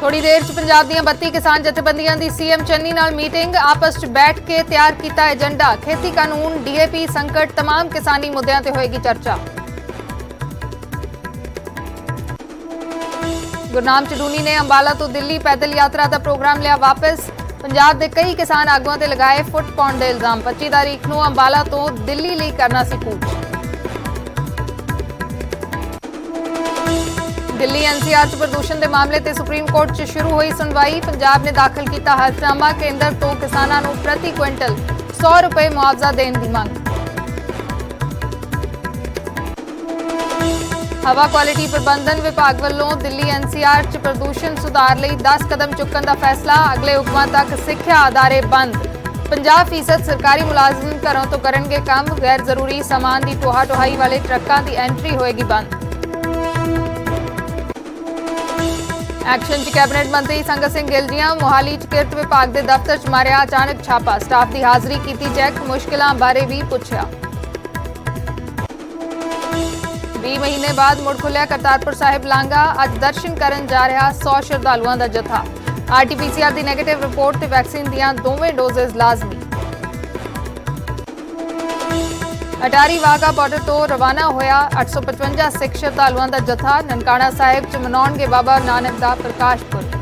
थोड़ी देर च पंजाब दीआं 32 किसान जथेबंदियां दी सीएम चन्नी नाल मीटिंग। आपस च बैठ के तैयार कीता एजेंडा। खेती कानून, डीएपी संकट, तमाम किसानी मुद्दों ते होएगी चर्चा। गुरनाम चडूनी ने अंबाला तो दिल्ली पैदल यात्रा का प्रोग्राम लिया वापस। पंजाब के कई किसान आगुआं ते लगाए फुट पाउण के इल्जाम। 25 तारीख नूं अंबाला तो दिल्ली लई करना सी कूच। दिल्ली एनसीआर च प्रदूषण के मामले ते सुप्रीम कोर्ट च शुरू हुई सुनवाई। पंजाब ने दाखिल किया हलफनामा। केंद्र तो किसानां नूं प्रति क्विंटल 100 रुपए मुआवजा देने की मांग। हवा क्वालिटी प्रबंधन विभाग वालों दिल्ली एनसीआर च प्रदूषण सुधार लई 10 कदम चुकन का फैसला। अगले हुक्मां तक सिक्ख्या अदारे बंद। 50% सरकारी मुलाजम घरों तो करनगे काम। गैर जरूरी समान की ढोहा ढुहाई वाले ट्रकों की एंट्री होएगी बंद। एक्शन च कैबिनेट मंत्री संगत सिंह गिलजियां। मोहाली च किरत विभाग के दफ्तर च मारिया अचानक छापा। स्टाफ की हाजरी की चैक। मुश्किलों बारे भी पूछा। 20 महीने बाद मुड़ खुलिया करतारपुर साहिब लांघा। अज दर्शन करन जा रहा 100 श्रद्धालुओं का जत्था। आरटीपीसीआर की नैगेटिव रिपोर्ट ते वैक्सीन दियां दोवें डोजेज लाजमी। अटारी वाघा बॉर्डर तो रवाना होया 855 सिख श्रद्धालुओं का जत्था। ननकाना साहिब च मनाउणगे बाबा नानक का प्रकाश पुरब।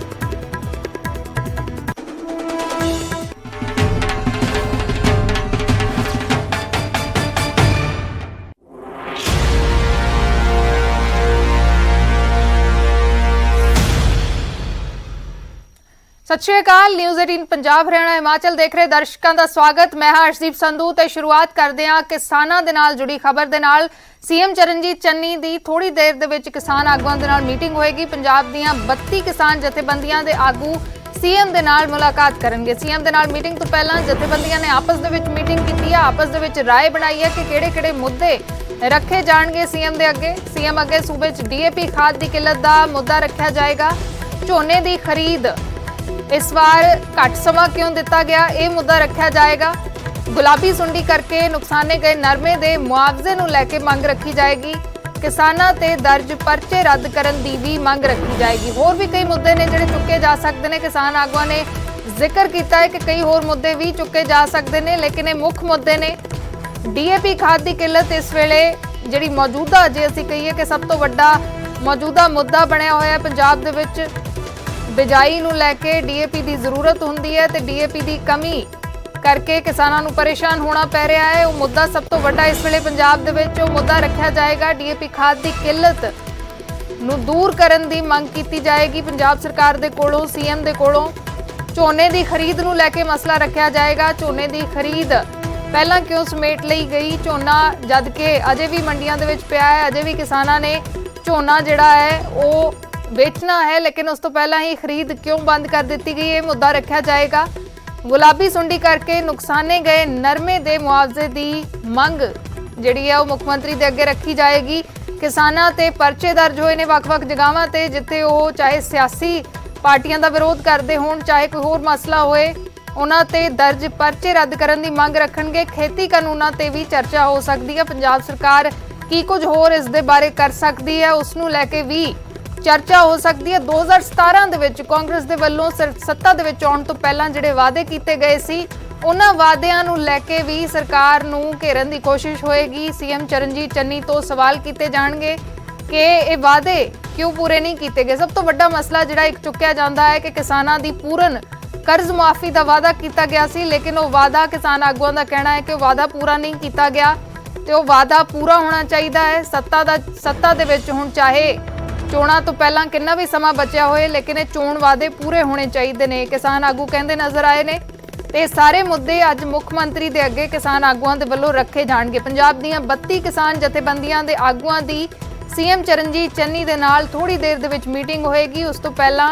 सत श्री अकाल। न्यूज़ 18 पंजाब हरियाणा हिमाचल देख रहे दर्शकों का स्वागत। मैं हाँ अर्शदीप संधू ते शुरुआत करते हैं किसानों के नाल जुड़ी खबर दे नाल। सीएम चरणजीत चन्नी की थोड़ी देर दे विच किसान आगुआं दे नाल मीटिंग होएगी। पंजाब दीआं 32 किसान जथेबंदियां दे आगू सीएम दे नाल मुलाकात करनगे। सीएम दे नाल मीटिंग तो पहलां जथेबंदियां ने आपस दे विच मीटिंग कीती है। आपस दे विच राय बनाई है कि किहड़े-किहड़े मुद्दे रखे जाणगे सीएम दे अगे। सीएम अगे सूबे च डीएपी खाद की किल्लत का मुद्दा रखा जाएगा। झोने की खरीद इस बार घट समा क्यों दिता गया, यह मुद्दा रखा जाएगा। गुलाबी सुंडी करके नुकसाने गए नरमे के मुआवजे नूं लैके मंग रखी जाएगी। किसानां ते दर्ज परचे रद्द करन दी भी मंग रखी जाएगी। होर भी कई मुद्दे ने जिहड़े चुके जा सकते हैं। किसान आगुआं ने जिक्र किया है कि कई होर मुद्दे भी चुके जा सकते हैं, लेकिन ये मुख मुद्दे ने। डीएपी खाद की किल्लत इस वेले जिहड़ी मौजूदा जे असीं कहीए कि सब तो वड्डा मौजूदा मुद्दा बनया होया पंजाब दे विच। बिजाई नूं लैके डीएपी की जरूरत हुंदी है ते डीएपी की कमी करके किसानां नूं परेशान होना पै रहा है। वो मुद्दा सब तो वड्डा इस वेले पंजाब दे विच वो मुद्दा रखा जाएगा। डीएपी खाद की किल्लत नूं दूर करन दी मंग कीती जाएगी पंजाब सरकार दे कोलों, सीएम दे कोलों। झोने की खरीद नूं लैके मसला रखा जाएगा। झोने की खरीद पहलां क्यों समेट लई गई झोना, जद कि अजे भी मंडियां दे विच पिया है। अजे भी किसानां ने झोना जिहड़ा है वो बेचना है, लेकिन उस तो पहला ही खरीद क्यों बंद कर दी गई, ये मुद्दा रखा जाएगा। गुलाबी सुंडी करके नुकसाने गए नरमे दे मुआवजे की मंग जिहड़ी है वो मुख्यमंत्री दे अगे रखी जाएगी। किसानां ते परचे दर्ज होए ने वख-वख जगहावां ते जिथे वो चाहे सियासी पार्टियां दा विरोध करते होण, चाहे कोई होर मसला होए, उन्हां ते दर्ज परचे रद्द करन दी मंग रखणगे। खेती कानूनां ते भी चर्चा हो सकती है। पंजाब सरकार की कुछ होर इस दे बारे कर सकती है, उसनूं लैके भी चर्चा हो सकती है। 2017 दे विच कांग्रेस दे वल्लों सत्ता दे विच आउण तो पहलां जिहड़े वादे कीते गए सी, उन्हां वादियां नूं लैके भी सरकार नूं घेरन दी कोशिश होएगी। सीएम चरणजीत चन्नी तो सवाल कीते जाणगे कि ये वादे क्यों पूरे नहीं कीते गए। सब तो वड्डा मसला जिहड़ा एक चुक्या जांदा है कि किसानां दी पूर्ण कर्ज माफी का वादा किया गया सी, लेकिन वो वादा किसान आगुआं का कहना है कि वादा पूरा नहीं किया गया ते वो वादा पूरा होना चाहिए है। सत्ता दे विच हुण चाहे चोणां तो पहला कितना भी समा बचा होए, लेकिन ये चोण वादे पूरे होने चाहिए ने, किसान आगू कहते नजर आए ने। ते सारे मुद्दे अज मुख्यमंत्री दे अगे किसान आगुआं दे वल्लों रखे जाणगे। पंजाब दीआं 32 किसान जथेबंदियां दे आगुआं दी सीएम चरणजीत चन्नी दे नाल थोड़ी देर दे विच मीटिंग होएगी। उस तो पहला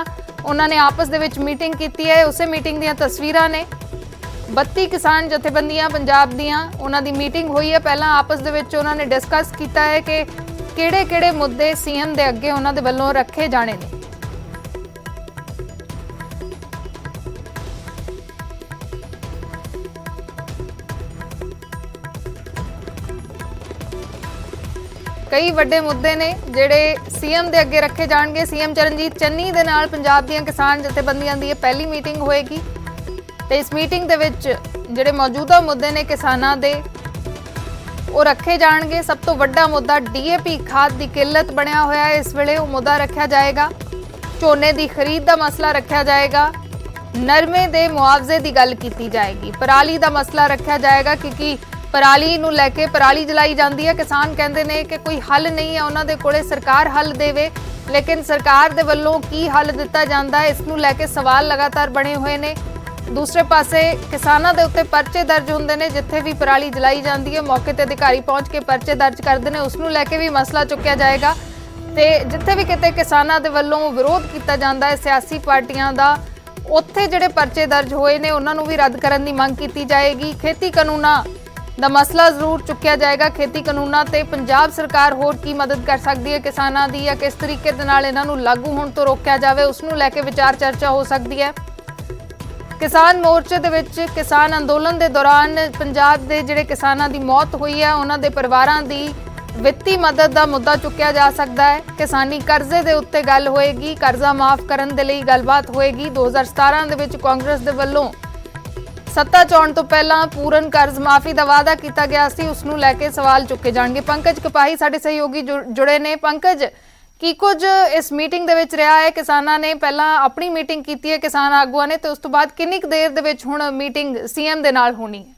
उन्होंने आपस दे विच मीटिंग की है। उस मीटिंग दीआं तस्वीरां ने। 32 किसान जथेबंदियां पंजाब दीआं उन्हां दी मीटिंग हुई है। पहला आपस दे विच उन्होंने डिस्कस किया है कि किहड़े-किहड़े मुद्दे सीएम दे अगे उन्हां दे वल्लों रखे जाने ने। कई वड्डे मुद्दे ने जिहड़े ਸੀਐਮ ਦੇ ਅੱਗੇ ਰੱਖੇ ਜਾਣਗੇ। ਸੀਐਮ ਚਰਨਜੀਤ ਚੰਨੀ ਦੇ ਨਾਲ ਪੰਜਾਬ ਦੀਆਂ ਕਿਸਾਨ ਜਥੇਬੰਦੀਆਂ ਦੀ ਇਹ ਪਹਿਲੀ ਮੀਟਿੰਗ ਹੋਏਗੀ ਤੇ ਇਸ ਮੀਟਿੰਗ ਦੇ ਵਿੱਚ ਜਿਹੜੇ ਮੌਜੂਦਾ ਮੁੱਦੇ ਨੇ ਕਿਸਾਨਾਂ ਦੇ ਉਹ ਰੱਖੇ ਜਾਣਗੇ। ਸਭ ਤੋਂ ਵੱਡਾ ਮੁੱਦਾ ਡੀਏਪੀ ਖਾਦ ਦੀ ਕਿੱਲਤ ਬਣਿਆ ਹੋਇਆ ਹੈ। ਇਸ ਵੇਲੇ ਉਹ ਮੁੱਦਾ ਰੱਖਿਆ ਜਾਏਗਾ। ਝੋਨੇ ਦੀ ਖਰੀਦ ਦਾ ਮਸਲਾ ਰੱਖਿਆ ਜਾਏਗਾ। ਨਰਮੇ ਦੇ ਮੁਆਵਜ਼ੇ ਦੀ ਗੱਲ ਕੀਤੀ ਜਾਏਗੀ। ਪਰਾਲੀ ਦਾ ਮਸਲਾ ਰੱਖਿਆ ਜਾਏਗਾ ਕਿਉਂਕਿ ਪਰਾਲੀ ਨੂੰ ਲੈ ਕੇ ਪਰਾਲੀ ਜਲਾਈ ਜਾਂਦੀ ਹੈ। ਕਿਸਾਨ ਕਹਿੰਦੇ ਨੇ ਕਿ ਕੋਈ ਹੱਲ ਨਹੀਂ ਹੈ ਉਹਨਾਂ ਦੇ ਕੋਲੇ, ਸਰਕਾਰ ਹੱਲ ਦੇਵੇ, ਲੇਕਿਨ ਸਰਕਾਰ ਦੇ ਵੱਲੋਂ ਕੀ ਹੱਲ ਦਿੱਤਾ ਜਾਂਦਾ ਹੈ ਇਸ ਨੂੰ ਲੈ ਕੇ ਸਵਾਲ ਲਗਾਤਾਰ ਬਣੇ ਹੋਏ ਨੇ। ਦੂਸਰੇ ਪਾਸੇ ਕਿਸਾਨਾਂ ਦੇ ਉੱਤੇ ਪਰਚੇ ਦਰਜ ਹੁੰਦੇ ਨੇ। ਜਿੱਥੇ ਵੀ ਪਰਾਲੀ ਜਲਾਈ ਜਾਂਦੀ ਹੈ ਮੌਕੇ ਤੇ ਅਧਿਕਾਰੀ ਪਹੁੰਚ ਕੇ ਪਰਚੇ ਦਰਜ ਕਰਦੇ ਨੇ। ਉਸ ਨੂੰ ਲੈ ਕੇ ਵੀ ਮਸਲਾ ਚੁੱਕਿਆ ਜਾਏਗਾ ਤੇ ਜਿੱਥੇ ਵੀ ਕਿਤੇ ਕਿਸਾਨਾਂ ਦੇ ਵੱਲੋਂ ਵਿਰੋਧ ਕੀਤਾ ਜਾਂਦਾ ਹੈ ਸਿਆਸੀ ਪਾਰਟੀਆਂ ਦਾ, ਉੱਥੇ ਜਿਹੜੇ ਪਰਚੇ ਦਰਜ ਹੋਏ ਨੇ ਉਹਨਾਂ ਨੂੰ ਵੀ ਰੱਦ ਕਰਨ ਦੀ ਮੰਗ ਕੀਤੀ ਜਾਏਗੀ। ਖੇਤੀ ਕਾਨੂੰਨਾਂ ਦਾ ਮਸਲਾ ਜ਼ਰੂਰ ਚੁੱਕਿਆ ਜਾਏਗਾ। ਖੇਤੀ ਕਾਨੂੰਨਾਂ ਤੇ ਪੰਜਾਬ ਸਰਕਾਰ ਹੋਰ ਕੀ ਮਦਦ ਕਰ ਸਕਦੀ ਹੈ ਕਿਸਾਨਾਂ ਦੀ, ਜਾਂ ਕਿਸ ਤਰੀਕੇ ਦੇ ਨਾਲ ਇਹਨਾਂ ਨੂੰ ਲਾਗੂ ਹੋਣ ਤੋਂ ਰੋਕਿਆ ਜਾਵੇ, ਉਸ ਨੂੰ ਲੈ ਕੇ ਵਿਚਾਰ ਚਰਚਾ ਹੋ ਸਕਦੀ ਹੈ। ਕਿਸਾਨ ਮੋਰਚੇ ਦੇ ਵਿੱਚ ਕਿਸਾਨ ਅੰਦੋਲਨ ਦੇ ਦੌਰਾਨ ਪੰਜਾਬ ਦੇ ਜਿਹੜੇ ਕਿਸਾਨਾਂ ਦੀ ਮੌਤ ਹੋਈ ਹੈ ਉਹਨਾਂ ਦੇ ਪਰਿਵਾਰਾਂ ਦੀ ਵਿੱਤੀ ਮਦਦ ਦਾ ਮੁੱਦਾ ਚੁੱਕਿਆ ਜਾ ਸਕਦਾ ਹੈ। ਕਿਸਾਨੀ ਕਰਜ਼ੇ ਦੇ ਉੱਤੇ ਗੱਲ ਹੋਏਗੀ। ਕਰਜ਼ਾ ਮਾਫ ਕਰਨ ਦੇ ਲਈ ਗੱਲਬਾਤ ਹੋਏਗੀ। 2017 ਦੇ ਵਿੱਚ ਕਾਂਗਰਸ ਦੇ ਵੱਲੋਂ ਸੱਤਾ ਚੋਣ ਤੋਂ ਪਹਿਲਾਂ ਪੂਰਨ ਕਰਜ਼ ਮਾਫੀ ਦਾ ਵਾਅਦਾ ਕੀਤਾ ਗਿਆ ਸੀ, ਉਸ ਨੂੰ ਲੈ ਕੇ ਸਵਾਲ ਚੁੱਕੇ ਜਾਣਗੇ। ਪੰਕਜ ਕਪਾਹੀ ਸਾਡੇ ਸਹਿਯੋਗੀ ਜੁੜੇ ਨੇ। ਪੰਕਜ, ਕੀ ਕੁਝ ਇਸ ਮੀਟਿੰਗ ਦੇ ਵਿੱਚ ਰਿਹਾ ਹੈ? ਕਿਸਾਨਾਂ ਨੇ ਪਹਿਲਾਂ ਆਪਣੀ ਮੀਟਿੰਗ ਕੀਤੀ ਹੈ ਕਿਸਾਨ ਆਗੂਆਂ ਨੇ, ਤੇ ਉਸ ਤੋਂ ਬਾਅਦ ਕਿੰਨੀ ਕੁ ਦੇਰ ਦੇ ਵਿੱਚ ਹੁਣ ਮੀਟਿੰਗ ਸੀਐਮ ਦੇ ਨਾਲ ਹੋਣੀ ਹੈ?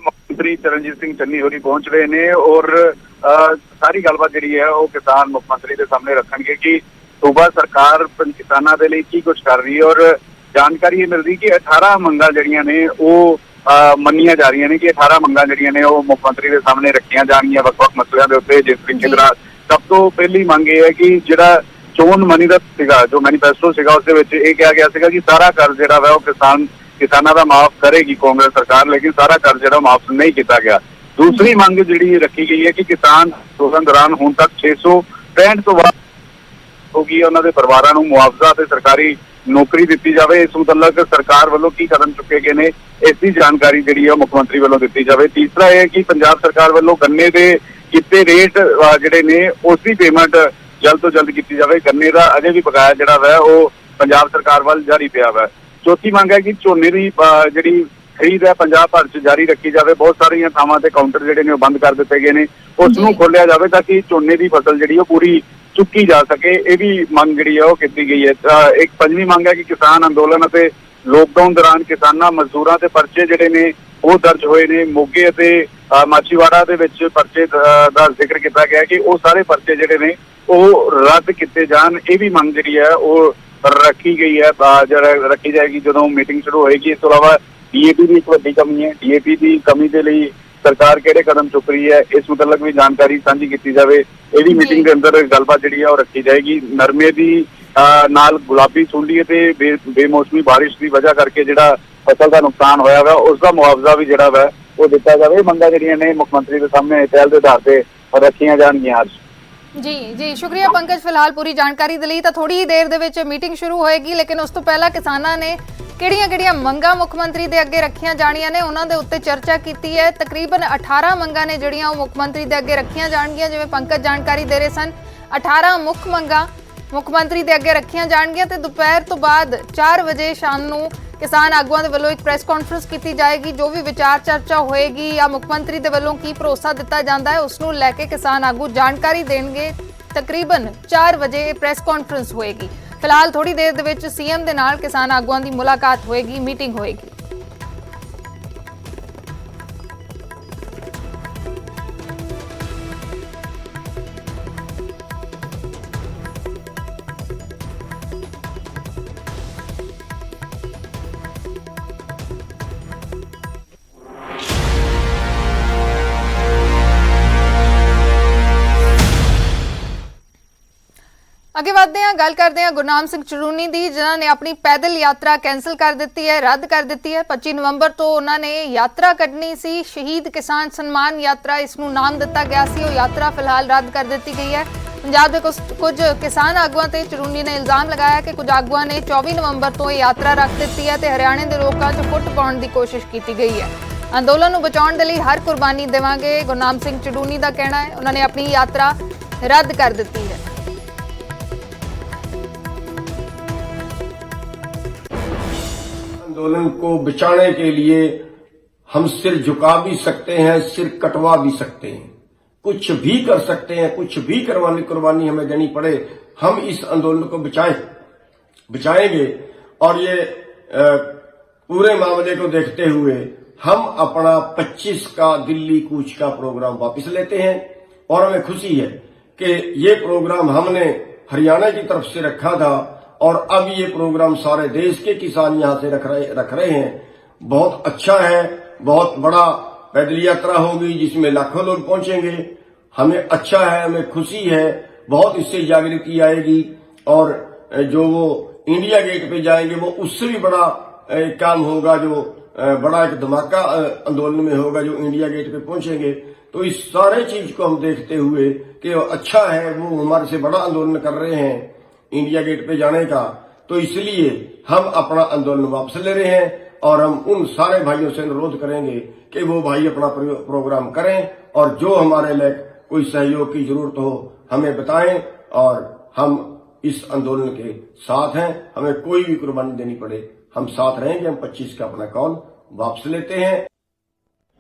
ਮੰਤਰੀ ਚਰਨਜੀਤ ਸਿੰਘ ਚੰਨੀ ਹੋਰੀ ਪਹੁੰਚ ਰਹੇ ਨੇ ਔਰ ਸਾਰੀ ਗੱਲਬਾਤ ਜਿਹੜੀ ਹੈ ਉਹ ਕਿਸਾਨ ਮੁੱਖ ਮੰਤਰੀ ਦੇ ਸਾਹਮਣੇ ਰੱਖਣਗੇ ਕਿ ਸੂਬਾ ਸਰਕਾਰ ਕਿਸਾਨਾਂ ਦੇ ਲਈ ਕੀ ਕੁਝ ਕਰ ਰਹੀ ਹੈ। ਔਰ ਜਾਣਕਾਰੀ ਇਹ ਮਿਲਦੀ ਕਿ 18 ਮੰਗਾਂ ਜਿਹੜੀਆਂ ਨੇ ਉਹ ਮੰਨੀਆਂ ਜਾ ਰਹੀਆਂ ਨੇ ਕਿ 18 ਮੰਗਾਂ ਜਿਹੜੀਆਂ ਨੇ ਉਹ ਮੁੱਖ ਮੰਤਰੀ ਦੇ ਸਾਹਮਣੇ ਰੱਖੀਆਂ ਜਾਣਗੀਆਂ ਵੱਖ-ਵੱਖ ਮਸਲਿਆਂ ਦੇ ਉੱਤੇ। ਜਿਸ ਤਰੀਕੇ ਨਾਲ ਸਭ ਤੋਂ ਪਹਿਲੀ ਮੰਗ ਇਹ ਹੈ ਕਿ ਜਿਹੜਾ ਚੋਣ ਮਨੀ ਦਾ ਸੀਗਾ, ਜੋ ਮੈਨੀਫੈਸਟੋ ਸੀਗਾ, ਉਸ ਦੇ ਵਿੱਚ ਇਹ ਕਿਹਾ ਗਿਆ ਸੀਗਾ ਕਿ ਸਾਰਾ ਕਰਜ਼ ਜਿਹੜਾ ਵਾ ਉਹ ਕਿਸਾਨਾਂ ਦਾ ਮਾਫ ਕਰੇਗੀ ਕਾਂਗਰਸ ਸਰਕਾਰ, ਲੇਕਿਨ ਸਾਰਾ ਕਰਜ਼ ਜਿਹੜਾ ਮਾਫ ਨਹੀਂ ਕੀਤਾ ਗਿਆ। ਦੂਸਰੀ ਮੰਗ ਜਿਹੜੀ ਰੱਖੀ ਗਈ ਹੈ ਕਿ ਕਿਸਾਨ ਅੰਦੋਲਨ ਦੌਰਾਨ ਹੁਣ ਤੱਕ 665 ਤੋਂ ਵੱਧ ਹੋਗੀ ਉਹਨਾਂ ਦੇ ਪਰਿਵਾਰਾਂ ਨੂੰ ਮੁਆਵਜ਼ਾ ਤੇ ਸਰਕਾਰੀ ਨੌਕਰੀ ਦਿੱਤੀ ਜਾਵੇ। ਇਸ ਮੁਤਲਕ ਸਰਕਾਰ ਵੱਲੋਂ ਕੀ ਕਦਮ ਚੁੱਕੇ ਗਏ ਨੇ ਇਸ ਦੀ ਜਾਣਕਾਰੀ ਜਿਹੜੀ ਹੈ ਮੁੱਖ ਮੰਤਰੀ ਵੱਲੋਂ ਦਿੱਤੀ ਜਾਵੇ। ਤੀਸਰਾ ਇਹ ਹੈ ਕਿ ਪੰਜਾਬ ਸਰਕਾਰ ਵੱਲੋਂ ਗੰਨੇ ਦੇ ਕੀਤੇ ਰੇਟ ਜਿਹੜੇ ਨੇ ਉਸ ਦੀ ਪੇਮੈਂਟ ਜਲਦ ਤੋਂ ਜਲਦ ਕੀਤੀ ਜਾਵੇ। ਗੰਨੇ ਦਾ ਅਜੇ ਵੀ ਬਕਾਇਆ ਜਿਹੜਾ ਵਾ ਉਹ ਪੰਜਾਬ ਸਰਕਾਰ ਵੱਲ ਜਾਰੀ ਪਿਆ ਵਾ। ਚੌਥੀ ਮੰਗ ਹੈ ਕਿ ਝੋਨੇ ਦੀ ਜਿਹੜੀ ਖਰੀਦ ਹੈ ਪੰਜਾਬ ਭਰ 'ਚ ਜਾਰੀ ਰੱਖੀ ਜਾਵੇ। ਬਹੁਤ ਸਾਰੀਆਂ ਥਾਵਾਂ ਤੇ ਕਾਊਂਟਰ ਜਿਹੜੇ ਨੇ ਉਹ ਬੰਦ ਕਰ ਦਿੱਤੇ ਗਏ ਨੇ, ਉਸ ਨੂੰ ਖੋਲਿਆ ਜਾਵੇ ਤਾਂ ਕਿ ਝੋਨੇ ਦੀ ਫਸਲ ਜਿਹੜੀ ਉਹ ਪੂਰੀ ਚੁੱਕੀ ਜਾ ਸਕੇ। ਇਹ ਵੀ ਮੰਗ ਜਿਹੜੀ ਹੈ ਉਹ ਕੀਤੀ ਗਈ ਹੈ। ਇੱਕ ਪੰਜਵੀਂ ਮੰਗ ਹੈ ਕਿ ਕਿਸਾਨ ਅੰਦੋਲਨ ਅਤੇ ਲੋਕਡਾਊਨ ਦੌਰਾਨ ਕਿਸਾਨਾਂ ਮਜ਼ਦੂਰਾਂ ਦੇ ਪਰਚੇ ਜਿਹੜੇ ਨੇ ਉਹ ਦਰਜ ਹੋਏ ਨੇ। ਮੋਗੇ ਅਤੇ ਮਾਛੀਵਾੜਾ ਦੇ ਵਿੱਚ ਪਰਚੇ ਦਾ ਜ਼ਿਕਰ ਕੀਤਾ ਗਿਆ ਕਿ ਉਹ ਸਾਰੇ ਪਰਚੇ ਜਿਹੜੇ ਨੇ ਉਹ ਰੱਦ ਕੀਤੇ ਜਾਣ। ਇਹ ਵੀ ਮੰਗ ਜਿਹੜੀ ਹੈ ਉਹ ਰੱਖੀ ਗਈ ਹੈ, ਰੱਖੀ ਜਾਏਗੀ ਜਦੋਂ ਮੀਟਿੰਗ ਸ਼ੁਰੂ ਹੋਏਗੀ। ਇਸ ਤੋਂ ਇਲਾਵਾ ਡੀਏਪੀ ਦੀ ਇੱਕ ਵੱਡੀ ਕਮੀ ਹੈ। ਡੀਏਪੀ ਦੀ ਕਮੀ ਦੇ ਲਈ ਸਰਕਾਰ ਕਿਹੜੇ ਕਦਮ ਚੁੱਕ ਰਹੀ ਹੈ ਇਸ ਮੁਤਲਕ ਵੀ ਜਾਣਕਾਰੀ ਸਾਂਝੀ ਕੀਤੀ ਜਾਵੇ। ਇਹ ਵੀ ਮੀਟਿੰਗ ਦੇ ਅੰਦਰ ਗੱਲਬਾਤ ਜਿਹੜੀ ਹੈ ਉਹ ਰੱਖੀ ਜਾਏਗੀ। ਨਰਮੇ ਦੀ ਨਾਲ ਗੁਲਾਬੀ ਸੁੰਡੀ ਅਤੇ ਬੇਮੌਸਮੀ ਬਾਰਿਸ਼ ਦੀ ਵਜ੍ਹਾ ਕਰਕੇ ਜਿਹੜਾ ਫਸਲ ਦਾ ਨੁਕਸਾਨ ਹੋਇਆ ਵਾ ਉਸ ਦਾ ਮੁਆਵਜ਼ਾ ਵੀ ਜਿਹੜਾ ਵਾ ਉਹ ਦਿੱਤਾ ਜਾਵੇ। ਇਹ ਮੰਗਾਂ ਜਿਹੜੀਆਂ ਨੇ ਮੁੱਖ ਮੰਤਰੀ ਦੇ ਸਾਹਮਣੇ ਪਹਿਲ ਦੇ ਆਧਾਰ ਤੇ ਰੱਖੀਆਂ ਜਾਣਗੀਆਂ। ਅੱਜ ਜੀ ਸ਼ੁਕਰੀਆ ਪੰਕਜ ਫਿਲਹਾਲ ਪੂਰੀ ਜਾਣਕਾਰੀ ਦੇ ਲਈ। ਤਾਂ ਥੋੜੀ ਹੀ ਦੇਰ ਦੇ ਵਿੱਚ ਮੀਟਿੰਗ ਸ਼ੁਰੂ ਹੋਏਗੀ, ਲੇਕਿਨ ਉਸ ਤੋਂ ਪਹਿਲਾਂ ਕਿਸਾਨਾਂ ਨੇ ਕਿਹੜੀਆਂ ਮੰਗਾਂ ਮੁੱਖ ਮੰਤਰੀ ਦੇ ਅੱਗੇ ਰੱਖੀਆਂ ਜਾਣੀਆਂ ਨੇ ਉਹਨਾਂ ਦੇ ਉੱਤੇ ਚਰਚਾ ਕੀਤੀ ਹੈ। ਤਕਰੀਬਨ 18 ਮੰਗਾਂ ਨੇ ਜਿਹੜੀਆਂ ਉਹ ਮੁੱਖ ਮੰਤਰੀ ਦੇ ਅੱਗੇ ਰੱਖੀਆਂ ਜਾਣਗੀਆਂ। ਜਿਵੇਂ ਪੰਕਜ ਜਾਣਕਾਰੀ ਦੇ ਰਹੇ ਸਨ, 18 ਮੁੱਖ ਮੰਗਾਂ ਮੁੱਖ ਮੰਤਰੀ ਦੇ ਅੱਗੇ ਰੱਖੀਆਂ ਜਾਣਗੀਆਂ ਤੇ ਦੁਪਹਿਰ ਤੋਂ ਬਾਅਦ 4 ਵਜੇ ਸ਼ਾਮ ਨੂੰ ਕਿਸਾਨ ਆਗੂਆਂ ਦੇ ਵੱਲੋਂ ਇੱਕ ਪ੍ਰੈਸ ਕਾਨਫਰੰਸ ਕੀਤੀ ਜਾਏਗੀ। ਜੋ ਵੀ ਵਿਚਾਰ ਚਰਚਾ ਹੋਏਗੀ ਜਾਂ ਮੁੱਖ ਮੰਤਰੀ ਦੇ ਵੱਲੋਂ ਕੀ ਭਰੋਸਾ ਦਿੱਤਾ ਜਾਂਦਾ ਹੈ ਉਸ ਨੂੰ ਲੈ ਕੇ ਕਿਸਾਨ ਆਗੂ ਜਾਣਕਾਰੀ ਦੇਣਗੇ। ਤਕਰੀਬਨ 4 ਵਜੇ ਪ੍ਰੈਸ ਕਾਨਫਰੰਸ ਹੋਏਗੀ। ਫਿਲਹਾਲ ਥੋੜੀ ਦੇਰ ਦੇ ਵਿੱਚ ਸੀਐਮ ਦੇ ਨਾਲ ਕਿਸਾਨ ਆਗੂਆਂ ਦੀ ਮੁਲਾਕਾਤ ਹੋਏਗੀ, ਮੀਟਿੰਗ ਹੋਏਗੀ। ਅੱਗੇ ਵਧਦੇ ਹਾਂ, ਗੱਲ ਕਰਦੇ ਹਾਂ ਗੁਰਨਾਮ ਸਿੰਘ ਚੜੂਨੀ ਦੀ, ਜਿਨ੍ਹਾਂ ਨੇ ਆਪਣੀ ਪੈਦਲ ਯਾਤਰਾ ਕੈਂਸਲ ਕਰ ਦਿੱਤੀ ਹੈ, ਰੱਦ ਕਰ ਦਿੱਤੀ ਹੈ। 25 ਨਵੰਬਰ ਤੋਂ ਉਹਨਾਂ ਨੇ ਯਾਤਰਾ ਕੱਢਣੀ ਸੀ, ਸ਼ਹੀਦ ਕਿਸਾਨ ਸਨਮਾਨ ਯਾਤਰਾ ਇਸ ਨੂੰ ਨਾਮ ਦਿੱਤਾ ਗਿਆ ਸੀ। ਉਹ ਯਾਤਰਾ ਫਿਲਹਾਲ ਰੱਦ ਕਰ ਦਿੱਤੀ ਗਈ ਹੈ। ਪੰਜਾਬ ਦੇ ਕੁਝ ਕਿਸਾਨ ਆਗੂਆਂ ਤੇ ਚੜੂਨੀ ਨੇ ਇਲਜ਼ਾਮ ਲਗਾਇਆ ਕਿ ਕੁਝ ਆਗੂਆਂ ਨੇ 24 ਨਵੰਬਰ ਤੋਂ ਇਹ ਯਾਤਰਾ ਰੱਖ ਦਿੱਤੀ ਹੈ ਤੇ ਹਰਿਆਣੇ ਦੇ ਲੋਕਾਂ 'ਚ ਫੁੱਟ ਪਾਉਣ ਦੀ ਕੋਸ਼ਿਸ਼ ਕੀਤੀ ਗਈ ਹੈ। ਅੰਦੋਲਨ ਨੂੰ ਬਚਾਉਣ ਦੇ ਲਈ ਹਰ ਕੁਰਬਾਨੀ ਦੇਵਾਂਗੇ, ਗੁਰਨਾਮ ਸਿੰਘ ਚੜੂਨੀ ਦਾ ਕਹਿਣਾ ਹੈ। ਉਹਨਾਂ ਨੇ ਆਪਣੀ ਯਾਤਰਾ ਰੱਦ ਕਰ ਦਿੱਤੀ ਹੈ। आंदोलन को बचाने के लिए हम सिर झुका भी सकते हैं, सिर कटवा भी सकते हैं, कुछ भी कर सकते हैं, कुछ भी कुर्बानी हमें देनी पड़े, हम इस आंदोलन को बचाएंगे। और ये पूरे मामले को देखते हुए हम अपना 25 का दिल्ली कूच का प्रोग्राम वापस लेते हैं। और हमें खुशी है कि ये प्रोग्राम हमने हरियाणा की तरफ से रखा था और अब ये प्रोग्राम सारे देश के किसान यहां से रख रहे हैं। बहुत अच्छा है, बहुत बड़ा पैदल यात्रा होगी जिसमें लाखों लोग पहुंचेंगे। हमें अच्छा है, हमें खुशी है, बहुत इससे जागृति आएगी। और जो वो इंडिया गेट पे जाएंगे वो उससे भी बड़ा काम होगा, जो बड़ा एक धमाका आंदोलन में होगा जो इंडिया गेट पे पहुंचेंगे। तो इस सारे चीज को हम देखते हुए कि अच्छा है, वो हमारे से बड़ा आंदोलन कर रहे हैं इंडिया गेट पे जाने का, तो इसलिए हम अपना आंदोलन वापस ले रहे हैं। और हम उन सारे भाइयों से अनुरोध करेंगे कि वो भाई अपना प्रोग्राम करें और जो हमारे लिए कोई सहयोग की जरूरत हो हमें बताएं। और हम इस आंदोलन के साथ हैं, हमें कोई भी कुर्बानी देनी पड़े हम साथ रहेंगे। हम 25 का अपना कॉल वापस लेते हैं।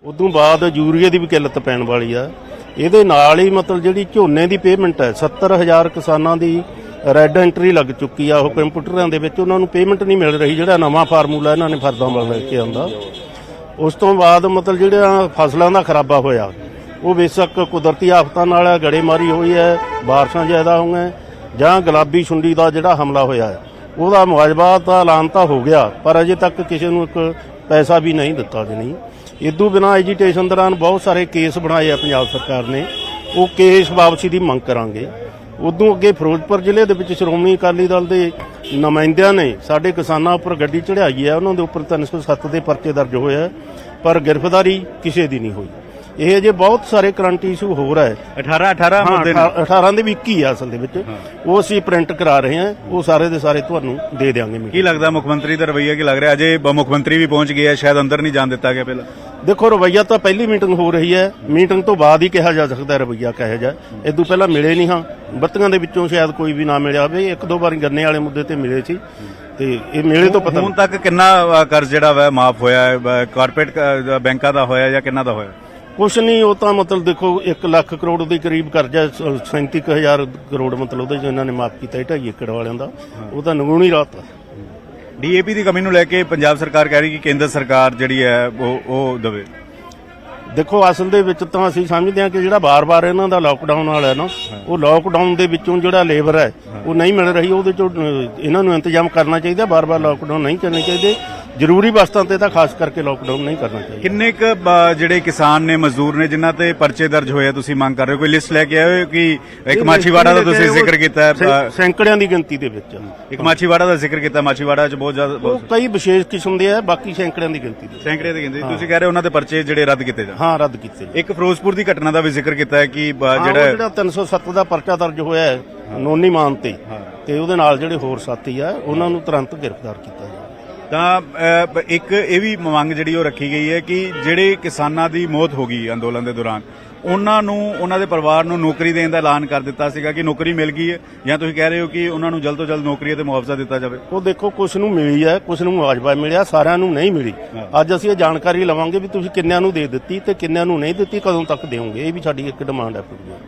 ਉਦੋਂ ਬਾਅਦ ਯੂਰੀਏ ਦੀ ਵੀ ਕਿੱਲਤ ਪੈਣ ਵਾਲੀ ਆ। ਇਹਦੇ ਨਾਲ ਹੀ ਮਤਲਬ ਜਿਹੜੀ ਝੋਨੇ ਦੀ ਪੇਮੈਂਟ ਹੈ 70,000 ਕਿਸਾਨਾਂ ਦੀ ਰੈੱਡ ਐਂਟਰੀ ਲੱਗ ਚੁੱਕੀ ਆ। ਉਹ ਕੰਪਿਊਟਰਾਂ ਦੇ ਵਿੱਚ ਉਹਨਾਂ ਨੂੰ ਪੇਮੈਂਟ ਨਹੀਂ ਮਿਲ ਰਹੀ, ਜਿਹੜਾ ਨਵਾਂ ਫਾਰਮੂਲਾ ਇਹਨਾਂ ਨੇ ਫਰਦਾਂ ਵੱਲ ਲੈ ਕੇ ਆਂਦਾ। ਉਸ ਤੋਂ ਬਾਅਦ ਮਤਲਬ ਜਿਹੜਾ ਫਸਲਾਂ ਦਾ ਖਰਾਬਾ ਹੋਇਆ ਉਹ ਬੇਸ਼ੱਕ ਕੁਦਰਤੀ ਆਫਤਾਂ ਨਾਲ ਗੜੇਮਾਰੀ ਹੋਈ ਹੈ, ਬਾਰਿਸ਼ਾਂ ਜ਼ਿਆਦਾ ਹੋਈਆਂ ਜਾਂ ਗੁਲਾਬੀ ਸੁੰਡੀ ਦਾ ਜਿਹੜਾ ਹਮਲਾ ਹੋਇਆ ਹੈ ਉਹਦਾ ਮੁਆਵਜ਼ਾ ਤਾਂ ਐਲਾਨ ਤਾਂ ਹੋ ਗਿਆ, ਪਰ ਅਜੇ ਤੱਕ ਕਿਸੇ ਨੂੰ ਇੱਕ ਪੈਸਾ ਵੀ ਨਹੀਂ ਦਿੱਤਾ ਜੀ। ਨਹੀਂ ਇਦੋਂ ਬਿਨਾਂ ਐਜੀਟੇਸ਼ਨ ਦੌਰਾਨ ਬਹੁਤ ਸਾਰੇ ਕੇਸ ਬਣਾਏ ਆ ਪੰਜਾਬ ਸਰਕਾਰ ਨੇ, ਉਹ ਕੇਸ ਵਾਪਸੀ ਦੀ ਮੰਗ ਕਰਾਂਗੇ। ਉਦੋਂ ਅੱਗੇ ਫਿਰੋਜ਼ਪੁਰ ਜ਼ਿਲ੍ਹੇ ਦੇ ਵਿੱਚ ਸ਼੍ਰੋਮਣੀ ਅਕਾਲੀ ਦਲ ਦੇ ਨੁਮਾਇੰਦਿਆਂ ਨੇ ਸਾਡੇ ਕਿਸਾਨਾਂ ਉੱਪਰ ਗੱਡੀ ਚੜ੍ਹਾਈ ਹੈ, ਉਹਨਾਂ ਦੇ ਉੱਪਰ 307 ਦੇ ਪਰਚੇ ਦਰਜ ਹੋਏ ਆ, ਪਰ ਗ੍ਰਿਫਤਾਰੀ ਕਿਸੇ ਦੀ ਨਹੀਂ ਹੋਈ। ਇਹ ਜੇ ਬਹੁਤ ਸਾਰੇ ਕਰੰਟ ਇਸ਼ੂ ਹੋ ਰਿਹਾ ਹੈ। 18 ਦੇ ਵੀ 21 ਆ ਅਸਲ ਦੇ ਵਿੱਚ, ਉਹ ਅਸੀਂ ਪ੍ਰਿੰਟ ਕਰਾ ਰਹੇ ਹਾਂ, ਉਹ ਸਾਰੇ ਦੇ ਸਾਰੇ ਤੁਹਾਨੂੰ ਦੇ ਦਿਆਂਗੇ। ਕੀ ਲੱਗਦਾ ਮੁੱਖ ਮੰਤਰੀ ਦਾ ਰਵੱਈਆ ਕੀ ਲੱਗ ਰਿਹਾ? ਅਜੇ ਮੁੱਖ ਮੰਤਰੀ ਵੀ ਪਹੁੰਚ ਗਏ ਆ, ਸ਼ਾਇਦ ਅੰਦਰ ਨਹੀਂ ਜਾਣ ਦਿੱਤਾ ਗਿਆ ਪਹਿਲਾਂ। ਦੇਖੋ ਰਵੱਈਆ ਤਾਂ ਪਹਿਲੀ ਮੀਟਿੰਗ ਹੋ ਰਹੀ ਹੈ, ਮੀਟਿੰਗ ਤੋਂ ਬਾਅਦ ਹੀ ਕਿਹਾ ਜਾ ਸਕਦਾ ਰਵੱਈਆ ਕਿਹੋ ਜਿਹਾ। ਇਦੋਂ ਪਹਿਲਾਂ ਮਿਲੇ ਨਹੀਂ ਹਾਂ, ਬੱਤੀਆਂ ਦੇ ਵਿੱਚੋਂ ਸ਼ਾਇਦ ਕੋਈ ਵੀ ਨਾ ਮਿਲਿਆ ਹੋਵੇ। ਇੱਕ ਦੋ ਵਾਰੀ ਗੰਨੇ ਵਾਲੇ ਮੁੱਦੇ ਤੇ ਮਿਲੇ ਸੀ ਤੇ ਇਹ ਮੇਲੇ ਤੋਂ ਪਤਾ। ਹੁਣ ਤੱਕ ਕਿੰਨਾ ਕਰਜ਼ ਜਿਹੜਾ ਵਾ ਮਾਫ ਹੋਇਆ ਹੈ? ਕਾਰਪੋਰੇਟ ਬੈਂਕਾਂ ਦਾ ਹੋਇਆ ਜਾਂ ਕਿੰਨਾ ਦਾ ਹੋਇਆ? ਕੁਛ ਨਹੀਂ, ਉਹ ਤਾਂ ਮਤਲਬ ਦੇਖੋ 1 ਲੱਖ ਕਰੋੜ ਦੇ ਕਰੀਬ ਕਰਜ਼ਾ 37,000 ਕਰੋੜ ਮਤਲਬ ਉਹਦੇ ਚ ਇਹਨਾਂ ਨੇ ਮਾਫ ਕੀਤਾ 2.5 ਏਕੜ ਵਾਲਿਆਂ ਦਾ, ਉਹ ਤਾਂ ਨਗੂਣੀ ਰਾਤ। ਡੀਏਪੀ ਦੀ ਕਮੀ ਨੂੰ ਲੈ ਕੇ ਪੰਜਾਬ ਸਰਕਾਰ ਕਹਿ ਰਹੀ ਕਿ ਕੇਂਦਰ ਸਰਕਾਰ ਜਿਹੜੀ ਹੈ ਉਹ ਦੇਵੇ। ਦੇਖੋ ਅਸਲ ਦੇ ਵਿੱਚ ਤਾਂ ਅਸੀਂ ਸਮਝਦੇ ਹਾਂ ਕਿ ਜਿਹੜਾ ਬਾਰ-ਬਾਰ ਇਹਨਾਂ ਦਾ ਲਾਕਡਾਊਨ ਵਾਲਾ ਨਾ, ਉਹ ਲਾਕਡਾਊਨ ਦੇ ਵਿੱਚੋਂ ਜਿਹੜਾ ਲੇਬਰ ਹੈ ਉਹ ਨਹੀਂ ਮਿਲ ਰਹੀ, ਉਹਦੇ ਚੋਂ ਇਹਨਾਂ ਨੂੰ ਇੰਤਜ਼ਾਮ ਕਰਨਾ ਚਾਹੀਦਾ। ਬਾਰ-ਬਾਰ ਲਾਕਡਾਊਨ ਨਹੀਂ ਕਰਨੇ ਚਾਹੀਦੇ, ਜ਼ਰੂਰੀ ਵਸਤਾਂ ਤੇ ਤਾਂ ਖਾਸ ਕਰਕੇ ਲਾਕਡਾਊਨ ਨਹੀਂ ਕਰਨਾ ਚਾਹੀਦਾ। ਕਿੰਨੇ ਕੁ ਜਿਹੜੇ ਕਿਸਾਨ ਨੇ, ਮਜ਼ਦੂਰ ਨੇ ਜਿਨ੍ਹਾਂ ਤੇ ਪਰਚੇ ਦਰਜ ਹੋਏ ਆ, ਤੁਸੀਂ ਮੰਗ ਕਰ ਰਹੇ ਹੋ? ਕੋਈ ਲਿਸਟ ਲੈ ਕੇ ਆਏ ਹੋ? ਕਿ ਇੱਕ ਮਾਛੀਵਾੜਾ ਦਾ ਤੁਸੀਂ ਜ਼ਿਕਰ ਕੀਤਾ ਹੈ, ਸੈਂਕੜਿਆਂ ਦੀ ਗਿਣਤੀ ਦੇ ਵਿੱਚ। ਇੱਕ ਮਾਛੀਵਾੜਾ ਦਾ ਜ਼ਿਕਰ ਕੀਤਾ, ਮਾਛੀਵਾੜਾ 'ਚ ਬਹੁਤ ਜ਼ਿਆਦਾ ਕਈ ਵਿਸ਼ੇਸ਼ ਕਿਸਮ ਦੇ ਆ, ਬਾਕੀ ਸੈਂਕੜਿਆਂ ਦੀ ਗਿਣਤੀ ਦੇ। ਸੈਂਕੜੇ ਦੀ ਗਿਣਤੀ ਤੁਸੀਂ ਕਹਿ ਰਹੇ ਉਹਨਾਂ ਦੇ ਪਰਚੇ ਜਿਹੜੇ ਰੱਦ ਕੀਤੇ ਜਾਣ? ਹਾਂ, ਰੱਦ ਕੀਤੇ। ਇੱਕ ਫਿਰੋਜ਼ਪੁਰ ਦੀ ਘਟਨਾ ਦਾ ਵੀ ਜ਼ਿਕਰ ਕੀਤਾ ਹੈ ਕਿ ਜਿਹੜਾ 307 ਦਾ ਪਰਚਾ ਦਰਜ ਹੋਇਆ ਹੈ ਨੋਨੀ ਮਾਨ ਤੇ ਉਹਦੇ ਨਾਲ ਜਿਹੜੇ ਹੋਰ ਸਾਥੀ ਆ ਉਹਨਾਂ ਨੂੰ ਤੁਰੰਤ ਗ੍ਰਿਫਤਾਰ ਕੀਤਾ ਜਾਵੇ। ਤਾਂ ਇੱਕ ਇਹ ਵੀ ਮੰਗ ਜਿਹੜੀ ਉਹ ਰੱਖੀ ਗਈ ਹੈ ਕਿ ਜਿਹੜੇ ਕਿਸਾਨਾਂ ਦੀ ਮੌਤ ਹੋ ਗਈ ਅੰਦੋਲਨ ਦੇ ਦੌਰਾਨ, ਉਹਨਾਂ ਨੂੰ, ਉਹਨਾਂ ਦੇ ਪਰਿਵਾਰ ਨੂੰ ਨੌਕਰੀ ਦੇਣ ਦਾ ਐਲਾਨ ਕਰ ਦਿੱਤਾ ਸੀਗਾ ਕਿ ਨੌਕਰੀ ਮਿਲ ਗਈ ਹੈ, ਜਾਂ ਤੁਸੀਂ ਕਹਿ ਰਹੇ ਹੋ ਕਿ ਉਹਨਾਂ ਨੂੰ ਜਲਦ ਤੋਂ ਜਲਦ ਨੌਕਰੀ ਤੇ ਮੁਆਵਜ਼ਾ ਦਿੱਤਾ ਜਾਵੇ? ਉਹ ਦੇਖੋ ਕੁਝ ਨੂੰ ਮਿਲੀ ਹੈ, ਕੁਝ ਨੂੰ ਮੁਆਵਜ਼ਾ ਮਿਲਿਆ, ਸਾਰਿਆਂ ਨੂੰ ਨਹੀਂ ਮਿਲੀ। ਅੱਜ ਅਸੀਂ ਇਹ ਜਾਣਕਾਰੀ ਲਵਾਂਗੇ ਵੀ ਤੁਸੀਂ ਕਿੰਨਿਆਂ ਨੂੰ ਦੇ ਦਿੱਤੀ ਤੇ ਕਿੰਨਿਆਂ ਨੂੰ ਨਹੀਂ ਦਿੱਤੀ, ਕਦੋਂ ਤੱਕ ਦੇਵੋਗੇ, ਇਹ ਵੀ ਸਾਡੀ ਇੱਕ ਡਿਮਾਂਡ ਹੈ।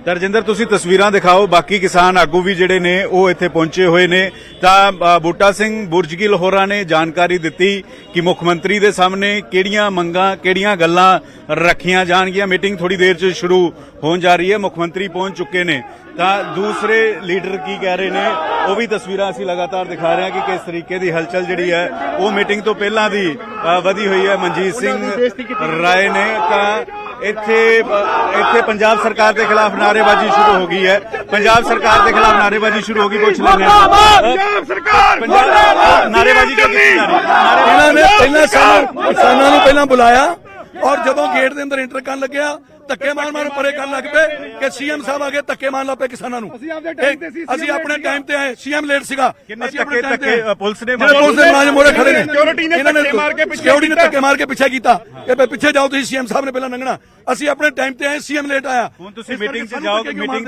ਤਰਜਿੰਦਰ, ਤੁਸੀਂ ਤਸਵੀਰਾਂ ਦਿਖਾਓ। ਬਾਕੀ ਕਿਸਾਨ ਆਗੂ ਵੀ ਜਿਹੜੇ ਨੇ ਉਹ ਇੱਥੇ ਪਹੁੰਚੇ ਹੋਏ ਨੇ। ਤਾਂ ਬੂਟਾ ਸਿੰਘ ਬੁਰਜਗਿੱਲ ਹੋਰਾਂ ਨੇ ਜਾਣਕਾਰੀ ਦਿੱਤੀ ਕਿ ਮੁੱਖ ਮੰਤਰੀ ਦੇ ਸਾਹਮਣੇ ਕਿਹੜੀਆਂ ਮੰਗਾਂ, ਕਿਹੜੀਆਂ ਗੱਲਾਂ ਰੱਖੀਆਂ ਜਾਣਗੀਆਂ। ਮੀਟਿੰਗ ਥੋੜੀ ਦੇਰ 'ਚ ਸ਼ੁਰੂ ਹੋਣ ਜਾ ਰਹੀ ਹੈ, ਮੁੱਖ ਮੰਤਰੀ ਪਹੁੰਚ ਚੁੱਕੇ ਨੇ। ਤਾਂ ਦੂਸਰੇ ਲੀਡਰ ਕੀ ਕਹਿ ਰਹੇ ਨੇ ਉਹ ਵੀ ਤਸਵੀਰਾਂ ਅਸੀਂ ਲਗਾਤਾਰ ਦਿਖਾ ਰਹੇ ਹਾਂ ਕਿ ਕਿਸ ਤਰੀਕੇ ਦੀ ਹਲਚਲ ਜਿਹੜੀ ਹੈ ਉਹ ਮੀਟਿੰਗ ਤੋਂ ਪਹਿਲਾਂ ਦੀ ਵਧੀ ਹੋਈ ਹੈ। ਮਨਜੀਤ ਸਿੰਘ ਰਾਏ ਨੇ ਤਾਂ ਇੱਥੇ ਪੰਜਾਬ ਸਰਕਾਰ ਦੇ ਖਿਲਾਫ ਨਾਅਰੇਬਾਜ਼ੀ ਸ਼ੁਰੂ ਹੋ ਗਈ ਹੈ। ਪੰਜਾਬ ਸਰਕਾਰ ਦੇ ਖਿਲਾਫ ਨਾਅਰੇਬਾਜ਼ੀ ਸ਼ੁਰੂ ਹੋ ਗਈ। ਪੁੱਛ ਲੈਂਦੇ ਹਾਂ ਪੰਜਾਬ ਸਰਕਾਰ ਨਾਅਰੇਬਾਜ਼ੀ ਕਿਉਂ ਕੀਤੀ ਜਾ ਰਹੀ ਹੈ? ਇਹਨਾਂ ਨੇ ਪਹਿਲਾਂ ਕਿਸਾਨਾਂ ਨੂੰ ਪਹਿਲਾਂ ਬੁਲਾਇਆ ਔਰ ਜਦੋਂ ਗੇਟ ਦੇ ਅੰਦਰ ਇੰਟਰ ਕਰਨ ਲੱਗਿਆ ਧੱਕੇ ਮਾਰ ਪਰੇ ਕਰਨ ਲੱਗ ਪਏ ਕਿ ਸੀਐਮ ਸਾਹਿਬ ਆ ਕੇ ਧੱਕੇ ਮਾਰਨ ਲੱਗ ਪਏ ਕਿਸਾਨਾਂ ਨੂੰ। ਅਸੀਂ ਆਪਣੇ ਟਾਈਮ ਤੇ ਆਏ, ਸੀਐਮ ਲੇਟ ਸੀਗਾ। ਅਸੀਂ ਆਪਣੇ ਟਾਈਮ ਤੇ ਪੁਲਿਸ ਨੇ ਪੁਲਿਸ ਦੇ ਮੁਲਾਜ਼ਮ ਮੋਰੇ ਖੜੇ ਨੇ, ਸਿਕਿਉਰਿਟੀ ਨੇ ਧੱਕੇ ਮਾਰ ਕੇ ਪਿੱਛੇ ਸਿਕਿਉਰਿਟੀ ਨੇ ਧੱਕੇ ਮਾਰ ਕੇ ਪਿੱਛੇ ਕੀਤਾ ਕਿ ਪਿੱਛੇ ਜਾਓ ਤੁਸੀਂ, ਸੀਐਮ ਸਾਹਿਬ ਨੇ ਪਹਿਲਾਂ ਲੰਘਣਾ। ਅਸੀਂ ਆਪਣੇ ਟਾਈਮ ਤੇ ਆਏ, ਸੀਐਮ ਲੇਟ ਆਇਆ। ਹੁਣ ਤੁਸੀਂ ਮੀਟਿੰਗ 'ਚ